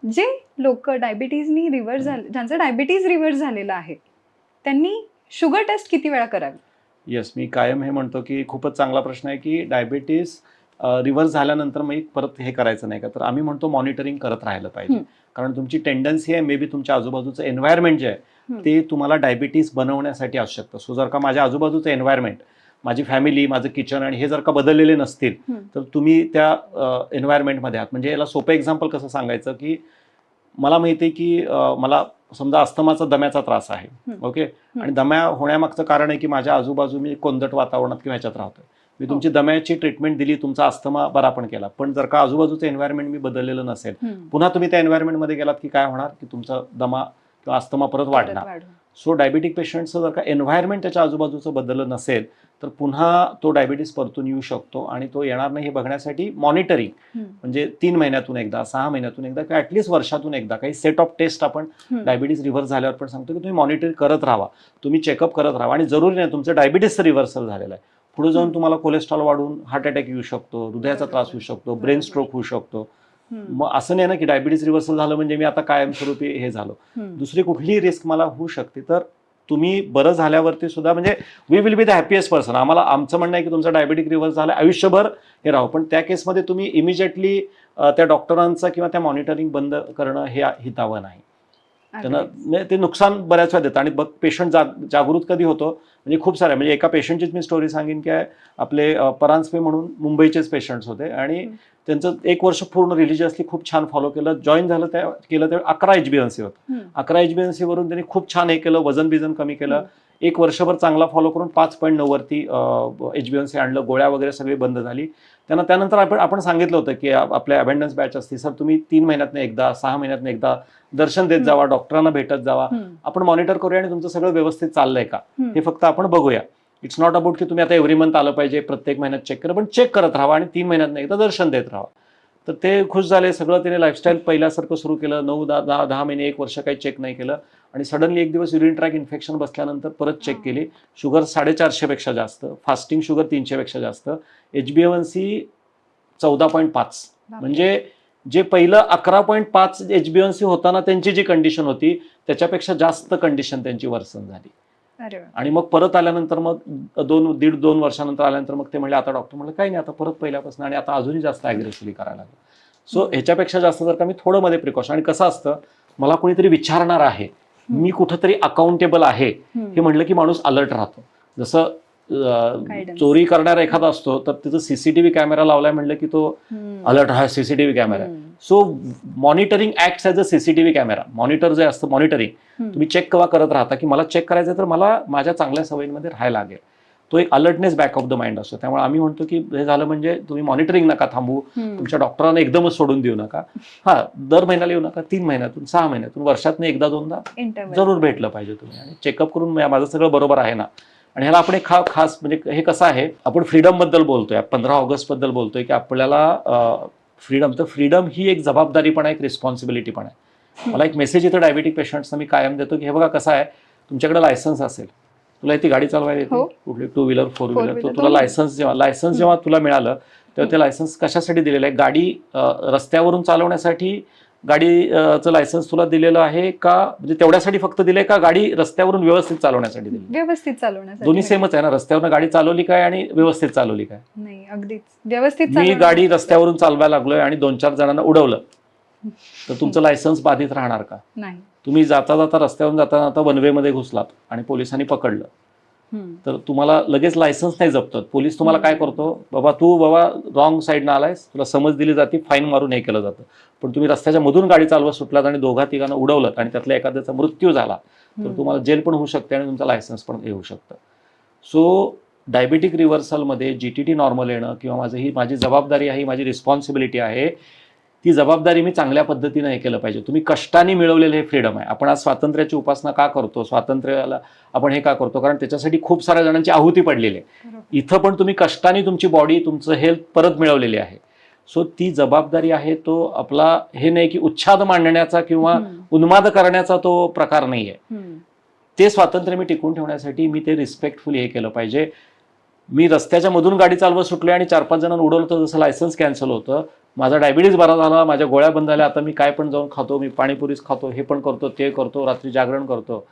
[SPEAKER 2] जे लोक डायबिटीजनी रिव्हर्स झाले, ज्यांचं डायबिटीज रिव्हर्स झालेलं आहे, त्यांनी शुगर टेस्ट किती वेळा करावी?
[SPEAKER 1] येस, मी कायम हे म्हणतो की खूपच चांगला प्रश्न आहे की डायबिटीस रिव्हर्स झाल्यानंतर मग परत हे करायचं नाही का, तर आम्ही म्हणतो मॉनिटरिंग करत राहिलं पाहिजे. कारण तुमची टेंडन्सी आहे, मे बी तुमच्या आजूबाजूचं एन्व्हायरमेंट जे आहे ते तुम्हाला डायबिटीस बनवण्यासाठी असू शकतं. सो जर का माझ्या आजूबाजूचं एन्व्हायरमेंट, माझी फॅमिली, माझं किचन आणि हे जर का बदललेले नसतील तर तुम्ही त्या एन्व्हायरमेंटमध्ये आहात. म्हणजे याला सोपं एक्झाम्पल कसं सांगायचं की मला माहिती आहे की मला समजा अस्थमाचा, दम्याचा त्रास आहे, ओके, आणि दम्या होण्यामागचं कारण आहे की माझ्या आजूबाजू मी कोंदट वातावरणात किंवा ह्याच्यात राहतोय. मी तुमची दम्याची ट्रीटमेंट दिली, तुमचा अस्थमा बरा पण केला, पण जर का आजूबाजूचं एन्व्हायरमेंट मी बदललेलं नसेल, पुन्हा तुम्ही त्या एन्व्हायरमेंटमध्ये गेलात की काय होणार की तुमचा दमा किंवा अस्थमा परत वाढणार.
[SPEAKER 2] वाढून.
[SPEAKER 1] सो डायबिटिक पेशंटचं जर का एन्व्हायरमेंट त्याच्या आजूबाजूचं बदललं नसेल तर पुन्हा तो डायबिटीस परतून येऊ शकतो आणि तो येणार नाही हे बघण्यासाठी मॉनिटरिंग म्हणजे 3 महिन्यातून एकदा, 6 महिन्यातून एकदा किंवा ॲटलिस्ट वर्षातून एकदा काही सेट ऑफ टेस्ट आपण डायबिटीस रिव्हर्स झाल्यावर पण सांगतो की तुम्ही मॉनिटर करत राहा, तुम्ही चेकअप करत राहा. आणि जरुरी नाही तुमचं डायबिटीसचं रिव्हर्सल झालेलं आहे, पुढे जाऊन तुम्हाला कोलेस्ट्रॉल वाढून हार्ट अटॅक येऊ शकतो, हृदयाचा त्रास होऊ शकतो, ब्रेन स्ट्रोक होऊ शकतो. मग असं नाही ना की डायबिटीस रिव्हर्सल झालं म्हणजे मी आता कायमस्वरूपी हे झालो. दुसरी कुठलीही रिस्क मला होऊ शकते. तर तुम्ही बरं झाल्यावरती सुद्धा म्हणजे we will be the happiest person. आमचं म्हणणं आहे की तुमचं डायबिटिक रिव्हर्स झालं आयुष्यभर हे राहू, पण त्या केसमध्ये तुम्ही इमिजिएटली त्या डॉक्टरांचं किंवा त्या मॉनिटरिंग बंद करणं हे हितावं नाही. त्यांना म्हणजे ते नुकसान बऱ्याच वेळा देतं. आणि बघ पेशंट जागृत कधी होतो म्हणजे खूप साऱ्या म्हणजे एका पेशंटचीच मी स्टोरी सांगेन की आपले परांजपे म्हणून मुंबईचेच पेशंट्स होते आणि त्यांचं 1 वर्ष पूर्ण रिलिजियसली खूप छान फॉलो केलं. जॉईन झालं केलं त्यावेळी 11 HbA1c होतं. 11 HbA1c वरून त्यांनी खूप छान हे केलं, वजन बिजन कमी केलं. 1 वर्षभर चांगला फॉलो करून 5.9 वरती HbA1c आणलं, गोळ्या वगैरे सगळी बंद झाली. त्यांना त्यानंतर आपण सांगितलं होतं की आपल्या अबंडन्स बॅच असते सर, तुम्ही 3 महिन्यातनं एकदा, 6 महिन्यातनं एकदा दर्शन देत जावा, डॉक्टरांना भेटत जावा, आपण मॉनिटर करूया आणि तुमचं सगळं व्यवस्थित चाललंय का हे फक्त आपण बघूया. इट्स नॉट अबाउट की तुम्ही आता एव्हरी मंथ आलं पाहिजे, प्रत्येक महिन्यात चेक करा, पण चेक करत राहा आणि 3 महिन्यातनं एकदा दर्शन देत राहा. तर ते खुश झाले. सगळं तिने लाईफस्टाईल पहिल्यासारखं सुरू केलं. 9-10 महिने 1 वर्ष काही चेक नाही केलं आणि सडनली एक दिवस युरिन ट्रॅक इन्फेक्शन बसल्यानंतर परत चेक केली. शुगर 450 पेक्षा जास्त, फास्टिंग शुगर 300 पेक्षा जास्त, HbA1c 14.5. म्हणजे जे पहिलं 11.5 HbA1c होताना त्यांची जी कंडिशन होती त्याच्यापेक्षा जास्त कंडिशन त्यांची वर्सन झाली. आणि मग परत आल्यानंतर मग 1.5-2 वर्षानंतर आल्यानंतर मग ते म्हणले आता डॉक्टर म्हणलं काही नाही, आता परत पहिल्यापासून आणि आता अजूनही जास्त ॲग्रेसिव्हली करायला लागलं. सो ह्याच्यापेक्षा जास्त जर का मी थोडं मध्ये प्रिकॉशन, आणि कसं असतं मला कोणीतरी विचारणार आहे, मी कुठंतरी अकाउंटेबल आहे हे म्हणलं की माणूस अलर्ट राहतो. जसं चोरी करणारा एखादा असतो तर तिथं सीसीटीव्ही कॅमेरा लावलाय म्हणलं की तो अलर्ट हा CCTV camera. So monitoring acts as a CCTV camera. Monitor जे असतं मॉनिटरिंग, तुम्ही चेक केव्हा करत राहता की मला चेक करायचं तर मला माझ्या चांगल्या सवयींमध्ये राहायला लागेल. तो एक alertness back of the mind असतो. त्यामुळे आम्ही म्हणतो की हे झालं म्हणजे तुम्ही मॉनिटरिंग नका थांबू, तुमच्या डॉक्टरांना एकदमच सोडून देऊ नका. हा, दर महिन्याला येऊ नका, 3 महिन्यातून 6 महिन्यातून वर्षातून 1-2दा जरूर भेटलं पाहिजे तुम्ही आणि चेकअप करून माझं सगळं बरोबर आहे ना. आणि ह्याला आपण एक खास म्हणजे हे कसं आहे, आपण फ्रीडम बद्दल बोलतोय, 15 ऑगस्ट बद्दल बोलतोय की आपल्याला फ्रीडम, तर फ्रीडम ही एक जबाबदारी पण आहे, एक रिस्पॉन्सिबिलिटी पण आहे. मला एक मेसेज येतो डायबिटिक पेशंट्सना मी कायम देतो की हे बघा कसं आहे, तुमच्याकडे लायसन्स असेल, तुला ती गाडी चालवायला येते कुठली 2 व्हीलर 4 व्हीलर, तर तुला लायसन्स जेव्हा तुला मिळालं तेव्हा ते लायसन्स कशासाठी दिलेलं आहे? गाडी रस्त्यावरून चालवण्यासाठी गाडीचं लायसन्स तुला दिलेलं आहे का, म्हणजे तेवढ्यासाठी फक्त दिलंय का गाडी रस्त्यावरून व्यवस्थित चालवण्यासाठी दिली?
[SPEAKER 2] व्यवस्थित चालवण्यासाठी.
[SPEAKER 1] दोन्ही सेमच आहे ना, रस्त्यावरून गाडी चालवली काय आणि व्यवस्थित चालवली काय?
[SPEAKER 2] नाही, अगदीच व्यवस्थित.
[SPEAKER 1] मी गाडी रस्त्यावरून चालवायला लागलोय आणि 2-4 जणांना उडवलं तर तुमचं लायसन्स बाधित राहणार का? नाही. तुम्ही जाता जाता रस्त्यावरून जाता वन वे मध्ये घुसलात आणि पोलिसांनी पकडलं तर तुम्हाला लगेच लायसन्स नाही जप्त होत. पोलीस तुम्हाला काय करतो, बाबा रॉंग साईडनं आलायस, तुला समज दिली जाते, फाईन मारून हे केलं जातं. पण तुम्ही रस्त्याच्या मधून गाडी चालवत सुटलात आणि 2-3 उडवलं आणि त्यातल्या एखाद्याचा मृत्यू झाला तर तुम्हाला जेल पण होऊ शकते आणि तुमचा लायसन्स पण येऊ शकतं. सो डायबिटिक रिव्हर्सलमध्ये GTT नॉर्मल येणं किंवा माझी जबाबदारी आहे, माझी रिस्पॉन्सिबिलिटी आहे, ती जबाबदारी मी चांगल्या पद्धतीनं हे केलं पाहिजे. तुम्ही कष्टाने मिळवलेलं हे फ्रीडम आहे. आपण आज स्वातंत्र्याची उपासना का करतो, स्वातंत्र्याला आपण हे का करतो, कारण त्याच्यासाठी खूप साऱ्या जणांची आहुती पडलेली आहे. इथं पण तुम्ही कष्टाने तुमची बॉडी, तुमचं हेल्थ परत मिळवलेली आहे. सो ती जबाबदारी आहे. तो आपला हे नाही की उच्छाद मांडण्याचा किंवा उन्माद करण्याचा तो प्रकार नाही आहे. ते स्वातंत्र्य मी टिकून ठेवण्यासाठी मी ते रिस्पेक्टफुली हे केलं पाहिजे. मी रस्त्याच्या मधून गाडी चालवत सुटले आणि 4-5 जणांना उडवलं तर जसं लायसन्स कॅन्सल होतं, माझा डायबिटीज बरा झाला, माझ्या गोळ्या बंद झाल्या, आता मी काय पण जाऊन खातो, मी पाणीपुरीच खातो, हे पण करतो, ते करतो, रात्री जागरण करतो,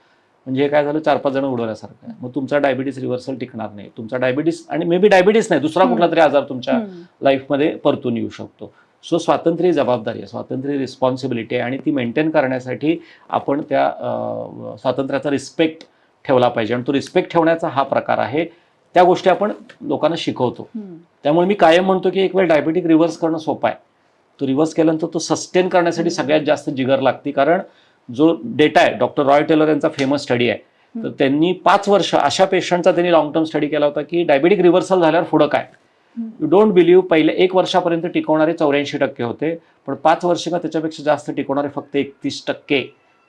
[SPEAKER 1] म्हणजे हे काय झालं 4-5 जण उडवल्यासारखं आहे. मग तुमचा डायबिटीस रिव्हर्सल टिकणार नाही. तुमचा डायबिटीस आणि मे बी डायबिटीस नाही, दुसरा कुठला तरी आजार तुमच्या लाईफमध्ये परतून येऊ शकतो. सो स्वातंत्र्य जबाबदारी आहे, स्वातंत्र्य रिस्पॉन्सिबिलिटी आहे आणि ती मेंटेन करण्यासाठी आपण त्या स्वातंत्र्याचा रिस्पेक्ट ठेवला पाहिजे. आणि तो रिस्पेक्ट ठेवण्याचा हा प्रकार आहे, त्या गोष्टी आपण लोकांना शिकवतो. त्यामुळे मी कायम म्हणतो की एक वेळ डायबिटिक रिव्हर्स करणं सोपं आहे. तो रिव्हर्स केल्यानंतर तो सस्टेन करण्यासाठी सगळ्यात जास्त जिगर लागते. कारण जो डेटा आहे, डॉक्टर रॉय टेलर यांचा फेमस स्टडी आहे, तर त्यांनी 5 वर्ष अशा पेशंटचा त्यांनी लॉंग टर्म स्टडी केला होता की डायबिटिक रिव्हर्सल झाल्यावर पुढं काय. यू डोंट बिलीव्ह, पहिले 1 वर्षापर्यंत टिकवणारे 84% होते, पण 5 वर्ष का त्याच्यापेक्षा जास्त टिकवणारे फक्त 31%,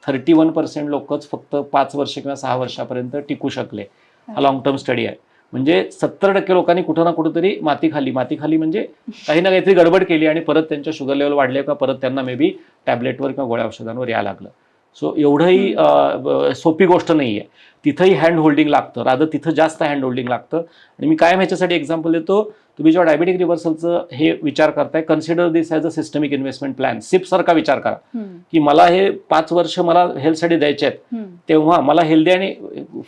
[SPEAKER 1] 31% लोकच फक्त 5 वर्ष किंवा 6 वर्षापर्यंत टिकू शकले. हा लॉंग टर्म स्टडी आहे. म्हणजे 70% लोकांनी कुठं ना कुठंतरी माती खाली म्हणजे काही ना काहीतरी गडबड केली आणि परत त्यांच्या शुगर लेवल वाढले किंवा परत त्यांना मे बी टॅबलेटवर किंवा गोळ्या औषधांवर यायला लागलं. सो एवढंही सोपी गोष्ट नाही आहे. तिथंही हँड होल्डिंग लागतं, रादर तिथं जास्त हँड होल्डिंग लागतं. आणि मी कायम ह्याच्यासाठी एक्झाम्पल देतो, तुम्ही जेव्हा डायबेटिक रिव्हर्सलचं हे विचार करताय, consider this as a systemic investment plan. सारखा विचार करा की मला हे 5 वर्ष मला हेल्थसाठी द्यायचे आहेत, तेव्हा मला हेल्दी आणि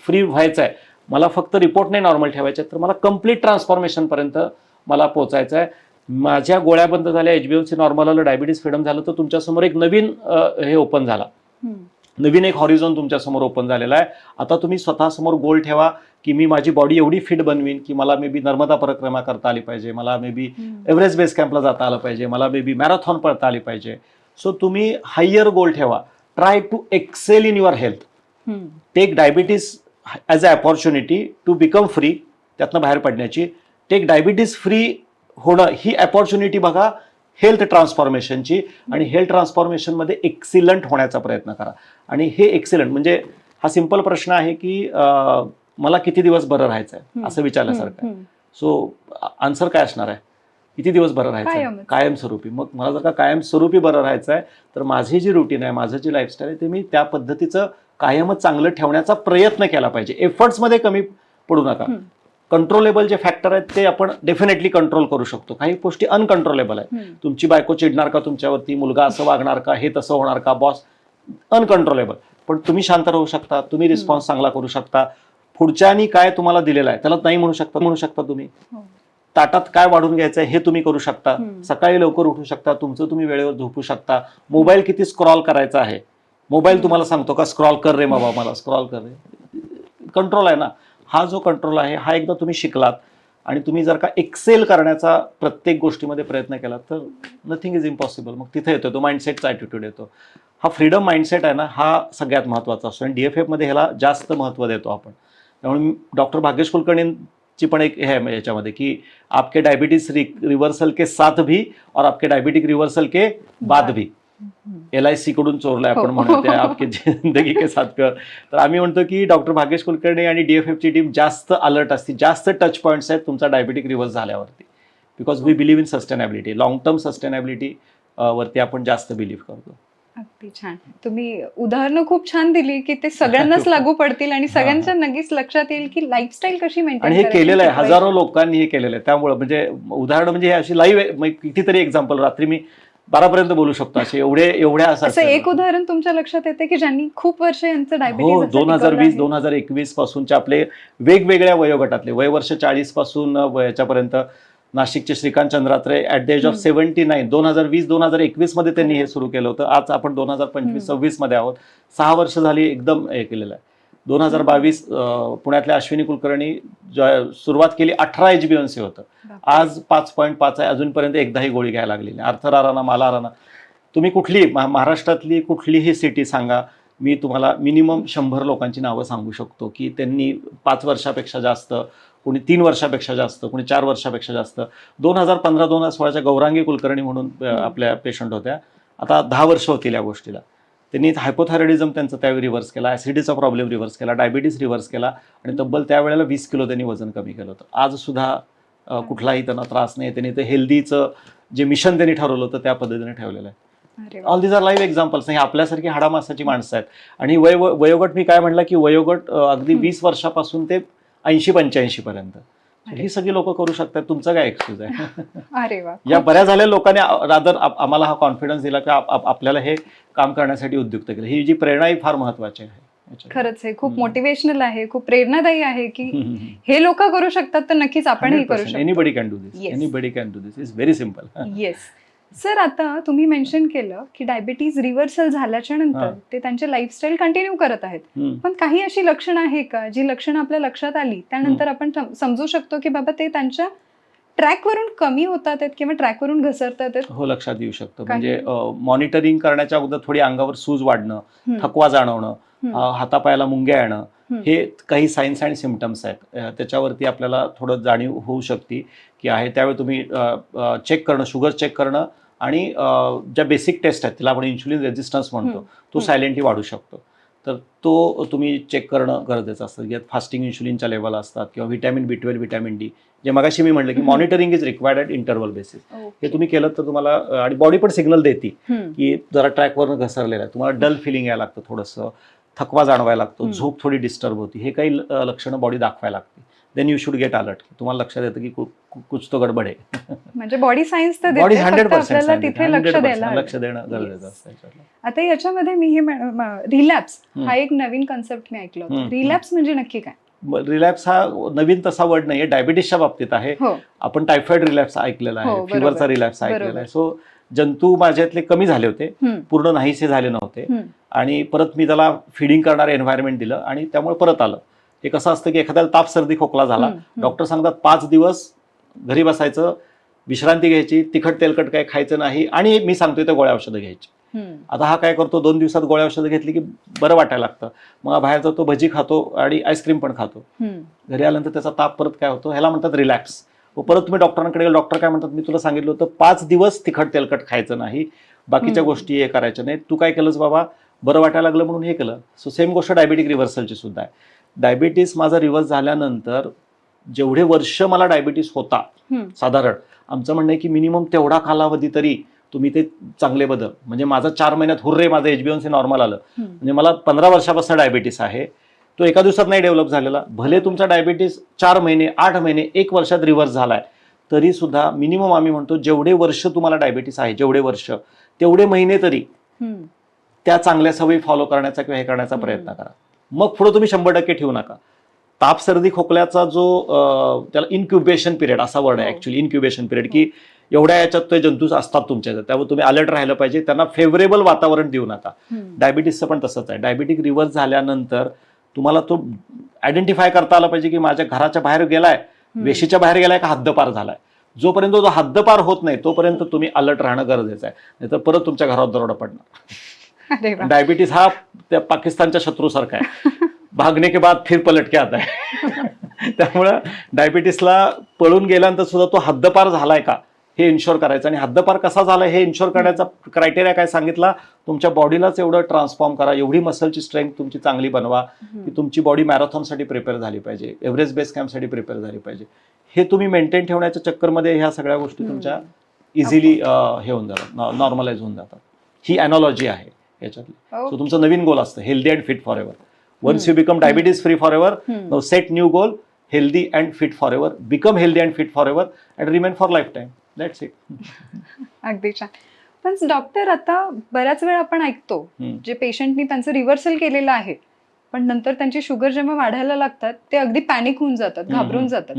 [SPEAKER 1] फ्री व्हायचं आहे, मला फक्त रिपोर्ट नाही नॉर्मल ठेवायचे आहेत, तर मला कम्प्लीट ट्रान्सफॉर्मेशनपर्यंत मला पोहोचायचं आहे. माझ्या गोळ्या बंद झाल्या, HbA1c नॉर्मल आलं, डायबिटीज फ्रीडम झालं, तर तुमच्यासमोर एक नवीन हे ओपन झाला, नवीन एक हॉरिझॉन तुमच्यासमोर ओपन झालेला आहे. आता तुम्ही स्वतःसमोर गोल ठेवा की मी माझी बॉडी एवढी फिट बनवीन की मला मे बी नर्मदा परिक्रमा करता आली पाहिजे, मला मे बी एव्हरेस्ट बेस कॅम्पला जाता आलं पाहिजे, मला मे बी मॅरेथॉन पळता आली पाहिजे. सो तुम्ही हायर गोल ठेवा. Try to excel in your health. Take diabetes as a opportunity to become free, त्यातनं बाहेर पडण्याची. टेक डायबिटीज फ्री होणं ही अपॉर्च्युनिटी बघा हेल्थ ट्रान्सफॉर्मेशनची, आणि हेल्थ ट्रान्सफॉर्मेशनमध्ये एक्सिलंट होण्याचा प्रयत्न करा. आणि हे एक्सिलंट म्हणजे हा सिंपल प्रश्न आहे की मला किती दिवस बरं राहायचं आहे असं विचारल्यासारखं आहे. सो आन्सर काय असणार आहे? किती दिवस बरं राहायचं आहे? कायमस्वरूपी. मग मला जर का कायमस्वरूपी बरं राहायचं आहे तर माझी जी रुटीन आहे, माझं जी लाईफस्टाईल आहे, ते मी त्या पद्धतीचं कायमच चांगलं ठेवण्याचा प्रयत्न केला पाहिजे. एफर्ट्समध्ये कमी पडू नका. कंट्रोलेबल जे फॅक्टर आहेत ते आपण डेफिनेटली कंट्रोल करू शकतो. काही गोष्टी अनकंट्रोलेबल आहेत. तुमची बायको चिडणार का तुमच्यावरती, मुलगा असं वागणार का, हे तसं होणार का, बॉस, अनकंट्रोलेबल. पण तुम्ही शांत राहू शकता, तुम्ही रिस्पॉन्स चांगला करू शकता. पुढच्यानी काय तुम्हाला दिलेलं आहे त्याला नाही म्हणू शकता तुम्ही. ताटात काय वाढून घ्यायचं आहे हे तुम्ही करू शकता. सकाळी लवकर उठू शकता, तुमचं तुम्ही वेळेवर झोपू शकता. मोबाईल किती स्क्रॉल करायचा आहे, मोबाईल तुम्हाला सांगतो का स्क्रॉल कर रे बाबा, मला स्क्रॉल कर रे. कंट्रोल आहे ना. हा जो कंट्रोल आहे हा एकदा तुम्ही शिकलात आणि तुम्ही जर का एक्सेल करण्याचा प्रत्येक गोष्टीमध्ये प्रयत्न केला तर नथिंग इज इम्पॉसिबल. मग तिथे येतो तो माइंडसेटचा ॲटिट्यूड येतो. हा फ्रीडम माइंडसेट आहे ना, हा सगळ्यात महत्त्वाचा असतो आणि DFFमध्ये ह्याला जास्त महत्त्व देतो आपण. त्यामुळे डॉक्टर भाग्येश कुलकर्णींची पण एक हे आहे याच्यामध्ये की आपके डायबिटीज रिव्हर्सल के साथ भी और आपके डायबिटिक रिव्हर्सल के बाद भी. LIC कडून चोरलाय आपण म्हणतो ते आपके जिंदगी के साथ कर. तर आम्ही म्हणतो की डॉक्टर भाग्येश कुलकर्णी आणि DFFची टीम जास्त अलर्ट असते, जास्त टच पॉईंट्स आहेत तुमचा डायबिटिक रिव्हर्स झाल्यावरती. Because we believe in sustainability, long term sustainability वरती आपण जास्त बिलीव्ह करतो.
[SPEAKER 2] अगदी छान. तुम्ही उदाहरणं खूप छान दिली की ते सगळ्यांनाच लागू पडतील आणि सगळ्यांच्या नक्कीच लक्षात येईल की लाईफस्टाईल कशी मेंटेन
[SPEAKER 1] आणि हे केलेलं आहे, हजारो लोकांनी हे केलेलं आहे. त्यामुळे म्हणजे उदाहरणं म्हणजे अशी लाईव्ह कितीतरी एक्झाम्पल रात्री मी 12 पर्यंत बोलू शकतो असे एवढ्या
[SPEAKER 2] असं एक उदाहरण तुमच्या लक्षात येते की ज्यांनी खूप वर्ष यांचं डायबिटीज.
[SPEAKER 1] हो, 2020-2021 पासूनचे आपले वेगवेगळ्या वयोगटातले, वयवर्ष 40 पासून याच्यापर्यंत, नाशिकचे Shrikant Chandratre at the age of 79, 2020-2021 मध्ये त्यांनी हे सुरू केलं होतं. आज आपण 2025-26 मध्ये आहोत. 6 वर्ष झाली एकदम हे केलेलं आहे. 2022 पुण्यातल्या अश्विनी कुलकर्णी सुरुवात केली, 18 HbA1c होतं, आज 5.5 आहे. अजूनपर्यंत एकदाही गोळी घ्यायला लागलेली. अर्थराराना, मालाराना, तुम्ही कुठली महाराष्ट्रातली कुठलीही सिटी सांगा, मी तुम्हाला मिनिमम 100 लोकांची नावं सांगू शकतो की त्यांनी 5 वर्षापेक्षा जास्त, कोणी 3 वर्षापेक्षा जास्त, कोणी 4 वर्षापेक्षा जास्त. 2015-2016च्या गौरांगी कुलकर्णी म्हणून आपल्या पेशंट होत्या, आता 10 वर्ष होतील या गोष्टीला. त्यांनी हायपोथायरॉइडिझम त्यांचं त्यावेळी रिव्हर्स केला, ॲसिडीचा प्रॉब्लेम रिव्हर्स केला, डायबिटीस रिव्हर्स केला आणि तब्बल त्यावेळेला 20 किलो त्यांनी वजन कमी केलं होतं. आज सुद्धा कुठलाही त्यांना त्रास नाही. त्यांनी ते हेल्दीचं जे मिशन त्यांनी ठरवलं होतं त्या पद्धतीने ठेवलेलं आहे. All these are live examples. नाही आपल्यासारखी हाडामासाची माणसं आहेत. आणि वयोगट मी काय म्हटलं की वयोगट अगदी 20 वर्षापासून ते 80-85 पर्यंत ही सगळी लोक करू शकतात. तुमचं काय एक्सक्यूज आहे?
[SPEAKER 2] अरे वा.
[SPEAKER 1] या बऱ्याच झालेल्या लोकांनी रादर आम्हाला हा कॉन्फिडन्स दिला की आपल्याला हे काम करण्यासाठी उद्युक्त केलं. ही जी प्रेरणा ही फार महत्वाची आहे.
[SPEAKER 2] खरंच हे खूप मोटिवेशनल आहे, खूप प्रेरणादायी आहे की हे लोक करू शकतात तर नक्कीच आपणही करू शकतो.
[SPEAKER 1] Anybody can do this. Anybody can do this. Is very simple.
[SPEAKER 2] Yes sir. आता तुम्ही मेन्शन केलं की डायबिटीज रिव्हर्सल झाल्याच्या नंतर ते त्यांचे लाईफस्टाईल कंटिन्यू करत आहेत, पण काही अशी लक्षणं आहे का जी लक्षणं आपल्या लक्षात आली त्यानंतर आपण समजू शकतो की बाबा ते त्यांच्या ट्रॅकवरून कमी होतात आहेत किंवा ट्रॅकवरून घसरतात आहेत?
[SPEAKER 1] हो, लक्षात येऊ शकतं. म्हणजे मॉनिटरिंग करण्याच्या अगोदर थोडी अंगावर सूज वाढणं, थकवा जाणवणं, हातापायाला मुंग्या येणं, हे काही साईन्स आणि सिम्पटम्स आहेत. त्याच्यावरती आपल्याला थोडं जाणीव होऊ शकते की आहे. त्यावेळी तुम्ही चेक करणं, शुगर चेक करणं आणि ज्या बेसिक टेस्ट आहेत त्याला आपण इन्शुलिन रेजिस्टन्स म्हणतो तो सायलेंटली वाढू शकतो. तर तो तुम्ही चेक करणं गरजेचं असतं. यात फास्टिंग इन्शुलिनच्या लेवल असतात किंवा व्हिटॅमिन B12, व्हिटॅमिन D, जे मगाशी मी म्हटलं की monitoring is required at interval basis. हे तुम्ही केलं तर तुम्हाला आणि बॉडी पण सिग्नल देते की जरा ट्रॅकवरनं घसरलेलं आहे, तुम्हाला डल फिलिंग यायला लागतं, थोडंसं थकवा जाणवायला लागतो, झोप थोडी डिस्टर्ब होती, हे काही लक्षणं बॉडी दाखवायला लागते. Then you should get alert. तुम्हाला लक्षात येतं की कुछ तो गडबड आहे.
[SPEAKER 2] म्हणजे बॉडी सायन्स तर
[SPEAKER 1] बॉडी
[SPEAKER 2] देते, फक्त
[SPEAKER 1] 100%
[SPEAKER 2] आपल्याला तिथे लक्ष द्यायला हवं.
[SPEAKER 1] लक्ष देणं गरजेचं असतं याच्यातलं.
[SPEAKER 2] आता याच्यामध्ये मी हे रिलॅप्स हा एक नवीन कन्सेप्ट मी ऐकलं होतं. रिलॅप्स म्हणजे नक्की काय?
[SPEAKER 1] रिलॅप्स हा नवीन तसा वर्ड नाहीये, डायबिटीसच्या बाबतीत आहे. आपण टायफॉइड रिलॅप्स ऐकलेला आहे, फिवरचा रिलॅप्स ऐकलेला आहे. सो जंतू माझ्यातले कमी झाले होते, पूर्ण नाहीसे झाले नव्हते, आणि परत मी त्याला फिडिंग करणारं एन्व्हायरमेंट दिलं आणि त्यामुळे परत आलं. हे कसं असतं की एखाद्याला ताप सर्दी खोकला झाला, डॉक्टर सांगतात 5 दिवस घरी बसायचं, विश्रांती घ्यायची, तिखट तेलकट काही खायचं नाही, आणि मी सांगतोय त्या गोळ्या औषधं घ्यायची. आता हा काय करतो, 2 दिवसात गोळ्या औषधं घेतली की बरं वाटायला लागतं, मग बाहेर जातो, भजी खातो आणि आईस्क्रीम पण खातो. घरी आल्यानंतर त्याचा ताप परत काय होतो, ह्याला म्हणतात रिलॅक्स. परत तुम्ही डॉक्टरांकडे गेलो, डॉक्टर काय म्हणतात, मी तुला सांगितलं होतं 5 दिवस तिखट तेलकट खायचं नाही, बाकीच्या गोष्टी हे करायच्या नाही, तू काय केलंस बाबा, बरं वाटायला लागलं म्हणून हे केलं. सो सेम गोष्ट डायबिटिक रिव्हर्सलची सुद्धा आहे. डायबिटीस माझा रिव्हर्स झाल्यानंतर जेवढे वर्ष मला डायबिटीस होता, साधारण आमचं म्हणणं आहे की मिनिमम तेवढा कालावधी तरी तुम्ही ते चांगले बदल, म्हणजे माझं 4 महिन्यात हुर्रे माझं HbA1c नॉर्मल आलं. म्हणजे मला 15 वर्षापासून डायबिटीस आहे, तो एका दिवसात नाही डेव्हलप झालेला. भले तुमचा डायबिटीस 4 महिने, 8 महिने, 1 वर्षात रिव्हर्स झालाय, तरी सुद्धा मिनिमम आम्ही म्हणतो जेवढे वर्ष तुम्हाला डायबिटीस आहे, जेवढे वर्ष तेवढे महिने तरी त्या चांगल्या सवयी फॉलो करण्याचा किंवा हे करण्याचा प्रयत्न करा. मग पुढे तुम्ही 100% ठेवू नका. ताप सर्दी खोकल्याचा जो त्याला इन्क्युबेशन पिरियड असा वर्ड आहे ऍक्च्युली, इन्क्युबेशन पिरियड, की एवढ्या याच्यात ते जंतू असतात तुमच्या, त्यामुळे तुम्ही अलर्ट राहिलं पाहिजे, त्यांना फेवरेबल वातावरण देऊ नका. डायबिटीसचं पण तसंच आहे. डायबिटिक रिव्हर्स झाल्यानंतर तुम्हाला तो आयडेंटिफाय करता आला पाहिजे की माझ्या घराच्या बाहेर गेलाय, वेशीच्या बाहेर गेलाय का हद्दपार झालाय. जोपर्यंत तो हद्दपार होत नाही तोपर्यंत तुम्ही अलर्ट राहणं गरजेचं आहे, नाहीतर परत तुमच्या घरावर दरोडा पडणार. डायबिटीस हा त्या पाकिस्तानच्या शत्रूसारखा आहे, भागने के बाद फिर पलट के आता है. त्यामुळं डायबिटीसला पळून गेल्यानंतर सुद्धा तो हद्दपार झालाय का हे इन्शुअर करायचं, आणि हद्दपार कसा झाला हे इन्शुअर करण्याचा क्रायटेरिया काय सांगितला, तुमच्या बॉडीलाच एवढं ट्रान्सफॉर्म करा, एवढी मसलची स्ट्रेंथ तुमची चांगली बनवा की तुमची बॉडी मॅरेथॉनसाठी प्रिपेअर झाली पाहिजे, एव्हरेस्ट बेस कॅम्पसाठी प्रिपेअर झाली पाहिजे. हे तुम्ही मेंटेन ठेवण्याच्या चक्करमध्ये ह्या सगळ्या गोष्टी तुमच्या इझिली हे होऊन जातात, नॉर्मलाइज होऊन जातात. ही अॅनॉलॉजी आहे याच्यातली. सो तुमचं नवीन गोल असतं healthy and fit for ever. Once you become diabetes free forever, now set new goal, healthy and fit forever. Become healthy and fit forever and remain for lifetime. That's it.
[SPEAKER 2] अगदी छान. पण doctor, आता बऱ्याच वेळा आपण ऐकतो जे पेशंटनी त्यांचं रिव्हर्सल केलेलं आहे, पण नंतर त्यांची शुगर जेव्हा वाढायला लागतात ते अगदी पॅनिक होऊन जातात, घाबरून जातात.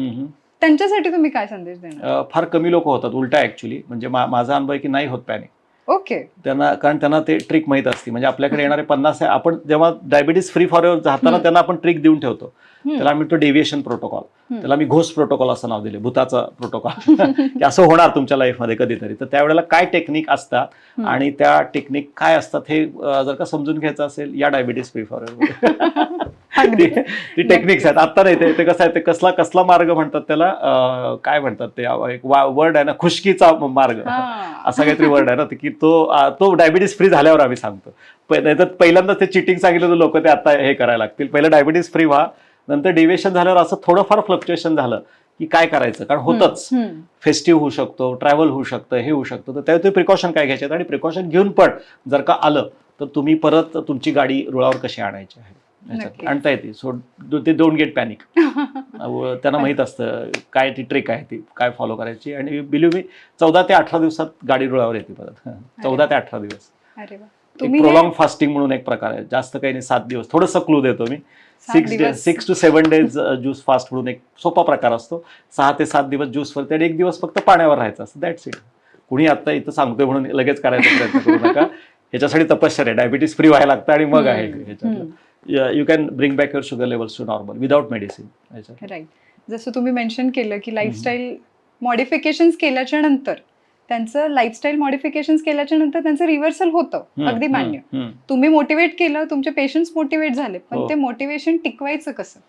[SPEAKER 2] त्यांच्यासाठी तुम्ही काय संदेश देणार?
[SPEAKER 1] फार कमी लोक होतात उलटा ऍक्च्युली, म्हणजे माझा अनुभव आहे की नाही होत पॅनिक.
[SPEAKER 2] ओके.
[SPEAKER 1] त्यांना, कारण त्यांना ते ट्रिक माहित असते. म्हणजे आपल्याकडे येणारे 50 आपण जेव्हा डायबिटीस फ्री फॉर एव्हर जाताना त्यांना आपण ट्रिक देऊन ठेवतो, त्याला आम्ही तो डेव्हिएशन प्रोटोकॉल, त्याला मी घोस्ट प्रोटोकॉल असं नाव दिले, भूताचा प्रोटोकॉल, की असं होणार तुमच्या लाईफमध्ये कधीतरी. तर त्यावेळेला काय टेक्निक असतात आणि त्या टेक्निक काय असतात हे जर का समजून घ्यायचं असेल, या डायबिटीस फ्री फॉर एव्हर ती टेक्निक्स आहेत. आता नाही ते कसं आहे, ते कसला मार्ग म्हणतात त्याला, काय म्हणतात ते, एक वर्ड आहे ना, खुशकीचा मार्ग असा काहीतरी वर्ड आहे ना, की तो डायबिटीस फ्री झाल्यावर आम्ही सांगतो. नाहीतर पहिल्यांदा ते चिटिंग सांगितलं तर लोक ते आता हे करायला लागतील. पहिलं डायबिटीस फ्री व्हा, नंतर डेव्हिएशन झाल्यावर असं थोडंफार फ्लक्च्युएशन झालं की काय करायचं, कारण होतच, फेस्टिव्ह होऊ शकतो, ट्रॅव्हल होऊ शकतं, हे होऊ शकतं. तर त्यावेळी प्रिकॉशन काय घ्यायचे, आणि प्रिकॉशन घेऊन पण जर का आलं तर तुम्ही परत तुमची गाडी रुळावर कशी आणायची आहे आणता येते. सो ते डोंट गेट पॅनिक. त्यांना माहित असतं काय ती ट्रिक आहे, ती काय फॉलो करायची, आणि बिलीव्ह मी 14 ते 18 दिवसात गाडी रुळावर येते परत. 14 ते 18 दिवस. प्रोलॉंग फास्टिंग म्हणून एक प्रकार आहे, जास्त काही नाही, 7 दिवस. थोडंसं क्लू देतो मी, 6 to 7 days ज्यूस फास्ट म्हणून एक सोपा प्रकार असतो. 6 ते 7 दिवस ज्यूसवरती आणि 1 दिवस फक्त पाण्यावर राहायचं असतं. That's it. कुणी आता इथं सांगतोय म्हणून लगेच करायचा प्रयत्न करू नका. ह्याच्यासाठी तपश्चर्या, डायबिटीस फ्री व्हायला लागतं आणि मग आहे ह्याच्यातलं. You can bring back your sugar levels to normal without medicine.
[SPEAKER 2] Right. जसं तुम्ही मेन्शन केलं की लाईफस्टाईल मॉडिफिकेशन्स केल्याच्या नंतर त्यांचं रिव्हर्सल होतं, अगदी मान्य. तुम्ही मोटिवेट केलं, तुमचे पेशंट्स मोटिवेट झाले, पण ते मोटिवेशन टिकवायचं कसं?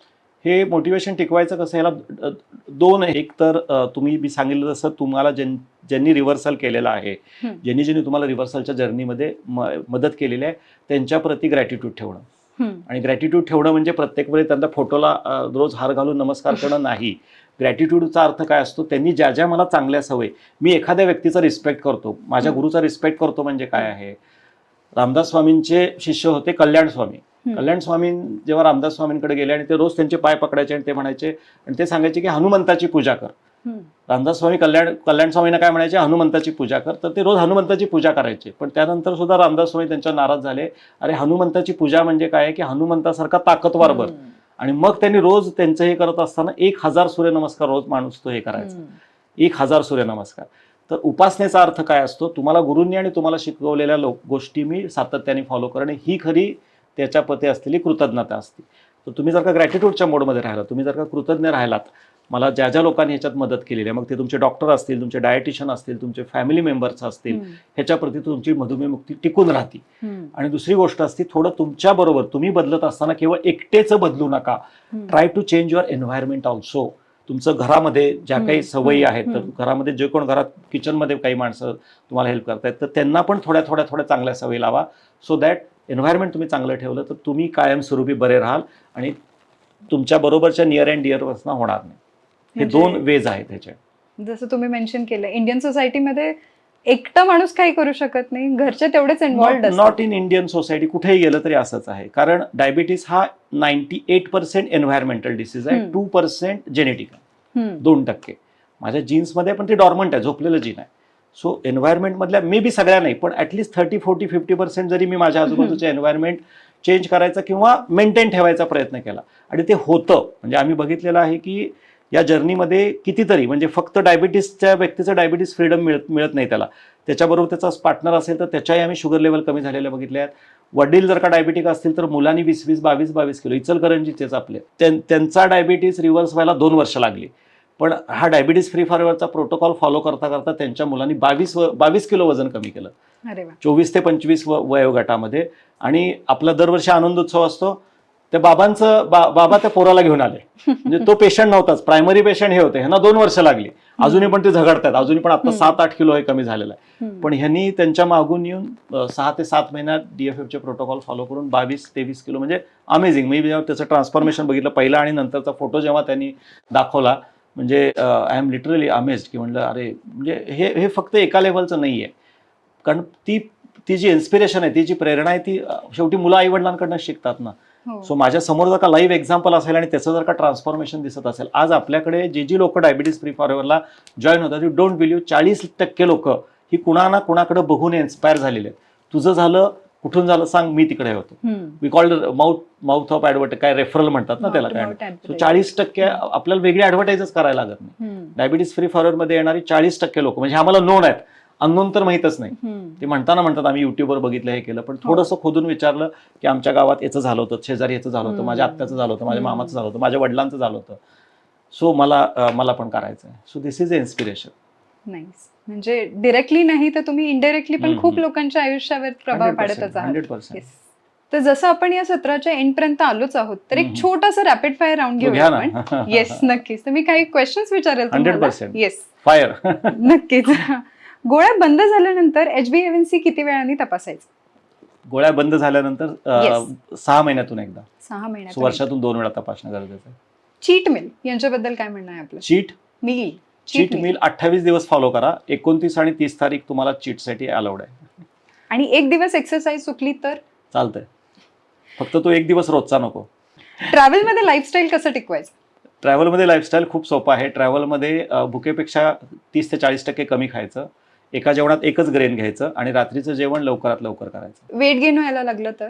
[SPEAKER 2] हे
[SPEAKER 1] मोटिवेशन टिकवायचं कसं, ह्याला 2 आहे. एक तर तुम्ही मी सांगितलं तसं तुम्हाला ज्यांनी रिव्हर्सल केलेलं आहे,
[SPEAKER 2] हम्म.
[SPEAKER 1] ज्यांनी तुम्हाला रिव्हर्सलच्या जर्नीमध्ये मदत केलेली आहे, त्यांच्याप्रती ग्रॅटिट्यूड ठेवणं. आणि ग्रॅटिट्यूड ठेवणं म्हणजे प्रत्येक वेळी त्यांना फोटोला रोज हार घालून नमस्कार करणं नाही. ग्रॅटिट्यूडचा अर्थ काय असतो, त्यांनी ज्या ज्या मला चांगल्या सवयी, मी एखाद्या व्यक्तीचा रिस्पेक्ट करतो, माझ्या गुरुचा रिस्पेक्ट करतो म्हणजे काय आहे. रामदास स्वामींचे शिष्य होते कल्याण स्वामी. कल्याण स्वामी जेव्हा रामदास स्वामींकडे गेले आणि ते रोज त्यांचे पाय पकडायचे आणि ते म्हणायचे आणि ते सांगायचे की हनुमंताची पूजा कर. रामदास स्वामी कल्याण स्वामींना काय म्हणायचे, हनुमंताची पूजा कर. तर ते रोज हनुमंताची पूजा करायचे. पण त्यानंतर सुद्धा रामदास स्वामी त्यांच्या नाराज झाले. अरे हनुमंताची पूजा म्हणजे काय आहे की हनुमंतासारखा ताकदवार बर. आणि मग त्यांनी रोज त्यांचं हे करत असताना 1000 सूर्यनमस्कार रोज माणूस तो हे करायचा. 1000 सूर्यनमस्कार. तर उपासनेचा अर्थ काय असतो, तुम्हाला गुरूंनी आणि तुम्हाला शिकवलेल्या गोष्टी मी सातत्याने फॉलो करणे, ही खरी त्याच्या प्रती असलेली कृतज्ञता असते. तर तुम्ही जर का ग्रॅटिट्यूडच्या मोडमध्ये राहिला, तुम्ही जर का कृतज्ञ राहिलात, मला ज्या ज्या लोकांनी ह्याच्यात मदत केलेली आहे, मग ते तुमचे डॉक्टर असतील, तुमचे डायटिशियन असतील, तुमचे फॅमिली मेंबर्स असतील, ह्याच्याप्रती तुमची मधुमेह मुक्ती टिकून राहते. आणि दुसरी गोष्ट असते, थोडं तुमच्या बरोबर तुम्ही बदलत असताना केवळ एकटेच बदलू नका. Try to change your environment also. तुमचं घरामध्ये ज्या काही सवयी आहेत, तर घरामध्ये जे कोण घरात किचनमध्ये काही माणसं तुम्हाला हेल्प करतायत, तर त्यांना पण थोड्या थोड्या थोड्या चांगल्या सवयी लावा. सो दॅट एन्व्हायरमेंट तुम्ही चांगलं ठेवलं तर तुम्ही कायमस्वरूपी बरे राहाल आणि तुमच्या बरोबरच्या नियर अँड डिअर पर्सन होणार नाही. हे 2 वेज आहेत त्याचे.
[SPEAKER 2] जसं तुम्ही मेन्शन केलं, इंडियन सोसायटीमध्ये एकटा माणूस काही करू शकत नाही, घरचे तेवढेच इन्व्हॉल्ड असतात.
[SPEAKER 1] नॉट इन इंडियन सोसायटी, कुठेही गेलं तरी असंच आहे. कारण डायबिटीस हा 98% एन्व्हायरमेंटल डिसीज आहे, 2% जेनेटिक आहे, 2%. माझ्या जीन्समध्ये पण ते डॉर्मंट आहे, झोपलेलं जीन आहे. सो एन्व्हायरमेंटमधल्या मे बी सगळ्या नाही, पण ॲटलीस्ट 30-40-50% जरी मी माझ्या आजूबाजूचे एन्व्हायरमेंट चेंज करायचा किंवा मेंटेन ठेवायचा प्रयत्न केला, आणि ते होतं. म्हणजे आम्ही बघितलेलं आहे की या जर्नीमध्ये कितीतरी, म्हणजे फक्त डायबिटीसच्या व्यक्तीचं डायबिटीस फ्रीडम मिळत नाही त्याला, त्याच्याबरोबर त्याचा पार्टनर असेल तर त्याच्याही आम्ही शुगर लेवल कमी झालेल्या बघितल्या आहेत. वडील जर का डायबिटिक असतील तर मुलांनी 20-20, 22-22 किलो, इचलकरंजीचेच आपले, त्यांचा डायबिटीस रिव्हर्स व्हायला 2 वर्ष लागली. पण हा डायबिटीस फ्री फॉरएव्हरचा प्रोटोकॉल फॉलो करता करता त्यांच्या मुलांनी 22 किलो वजन कमी केलं. 24 ते 25 वयोगटामध्ये. आणि आपला दरवर्षी आनंद उत्सव असतो, त्या बाबा त्या पोराला घेऊन आले. म्हणजे तो पेशंट नव्हताच, प्रायमरी पेशंट हे होते. ह्यांना 2 वर्ष लागली. अजूनही पण ते झगडतात, अजूनही पण आता 7-8 किलो हे कमी झालेलं आहे. पण ह्यांनी त्यांच्या मागून येऊन 6 ते 7 महिन्यात DFFचे प्रोटोकॉल फॉलो करून 22-23 किलो, म्हणजे अमेझिंग. मी जेव्हा त्याचं ट्रान्सफॉर्मेशन बघितलं, पहिला आणि नंतरचा फोटो जेव्हा त्यांनी दाखवला, म्हणजे आय एम लिटरली अमेज्ड, की म्हणलं अरे, म्हणजे हे फक्त एका लेव्हलचं नाही आहे. कारण ती जी इन्स्पिरेशन आहे, ती जी प्रेरणा आहे, ती शेवटी मुलं आईवडिलांकडनं शिकतात ना. सो माझ्या समोर जर का लाईव्ह एक्झाम्पल असेल आणि त्याचं जर का ट्रान्सफॉर्मेशन दिसत असेल, आज आपल्याकडे जी लोक डायबिटीस फ्री फॉरएव्हरला जॉईन होतात, यू डोंट बिलीव्ह 40% लोक ही कुणाकडे बघून इन्स्पायर झालेले आहेत. तुझं झालं, कुठून झालं सांग, मी तिकडे होतो. We called mouth of advertise, काय रेफरल म्हणतात ना त्याला. काय सो 40% आपल्याला वेगळी ॲडव्हर्टाईजच करायला लागत नाही. डायबिटीस फ्री फॉरएव्हरमध्ये येणारी 40% लोक, म्हणजे आम्हाला नोन आहेत, अननोन तर माहीतच नाही. ते म्हणतात आम्ही युट्यूबवर बघितलं, हे केलं, पण थोडंसं खोदून विचारलं की आमच्या गावात याचं झालं होतं, शेजारी याचं झालं होतं, माझ्या आत्याचं झालं होतं, माझ्या मामाचं झालं होतं, माझ्या वडिलांचं झालं होतं. सो मला पण करायचं आहे. So this is a inspiration.
[SPEAKER 2] Nice. म्हणजे डिरेक्टली नाही तर तुम्ही इनडायरेक्टली पण खूप लोकांच्या आयुष्यावर प्रभाव पाडतच आहात.
[SPEAKER 1] 100%.
[SPEAKER 2] तर जसं आपण या सत्राच्या एंड पर्यंत आलोच आहोत, तर एक छोटासा रॅपिड फायर राऊंड घेऊया आपण. येस, नक्कीच. तर मी काही क्वेश्चन्स विचारेल तुम्हाला.
[SPEAKER 1] 100%.
[SPEAKER 2] Yes,
[SPEAKER 1] fire.
[SPEAKER 2] नक्कीच. गोळ्या बंद झाल्यानंतर HbA1c किती वेळाने तपासायचं?
[SPEAKER 1] गोळ्या बंद झाल्यानंतर 6 महिन्यातून एकदा.
[SPEAKER 2] 6 महिन्यात.
[SPEAKER 1] वर्षातून 2 वेळा तपासणं गरजेचं आहे.
[SPEAKER 2] चीट मील यांच्याबद्दल काय म्हणणं आहे आपलं?
[SPEAKER 1] चीट मील 28 दिवस फॉलो करा. 29 आणि 30 तारीख तुम्हाला चीटसाठी अलाउड आहे.
[SPEAKER 2] आणि 1 दिवस एक्सरसाइज चुकली तर
[SPEAKER 1] चालतंय, फक्त तो 1 दिवस रोजचा नको.
[SPEAKER 2] ट्रॅव्हलमध्ये लाईफस्टाईल कसं टिकवायचं?
[SPEAKER 1] ट्रॅव्हलमध्ये लाईफस्टाईल खूप सोपं आहे. ट्रॅव्हलमध्ये भुकेपेक्षा 30 ते 40% कमी खायचं, एका जेवणात एकच ग्रेन घ्यायचं आणि रात्रीचं जेवण लवकरात लवकर करायचं.
[SPEAKER 2] वेट गेन व्हायला लागलं तर?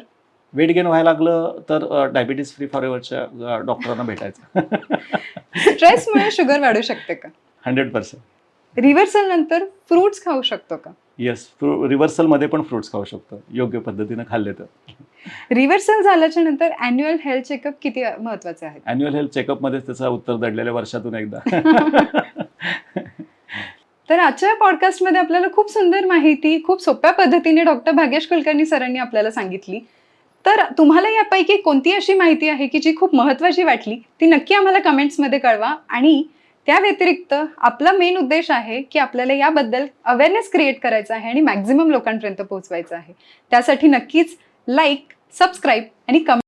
[SPEAKER 1] वेट गेन व्हायला लागलं तर डायबिटीस फ्री फॉरएव्हरच्या डॉक्टरांना भेटायचं.
[SPEAKER 2] स्ट्रेसमुळे शुगर वाढू शकते का?
[SPEAKER 1] 100%.
[SPEAKER 2] रिव्हर्सल नंतर फ्रुट्स खाऊ शकतो का?
[SPEAKER 1] येस, रिव्हर्सलमध्ये पण फ्रुट्स खाऊ शकतो, योग्य पद्धतीनं खाल्ले तर.
[SPEAKER 2] रिव्हर्सल झाल्याच्या नंतर अॅन्युअल हेल्थ चेकअप किती महत्वाचे आहे?
[SPEAKER 1] अॅन्युअल हेल्थ चेकअपमध्ये त्याचं उत्तर दडलेल्या वर्षातून एकदा.
[SPEAKER 2] तर आजच्या पॉडकास्टमध्ये आपल्याला खूप सुंदर माहिती खूप सोप्या पद्धतीने डॉक्टर भाग्येश कुलकर्णी सरांनी आपल्याला सांगितली. तर तुम्हाला यापैकी कोणती अशी माहिती आहे की जी खूप महत्त्वाची वाटली, ती नक्की आम्हाला कमेंट्समध्ये कळवा. आणि त्या व्यतिरिक्त आपला मेन उद्देश आहे की आपल्याला याबद्दल अवेअरनेस क्रिएट करायचा आहे आणि मॅक्झिमम लोकांपर्यंत पोहोचवायचं आहे. त्यासाठी नक्कीच लाईक, सबस्क्राईब आणि कमेंट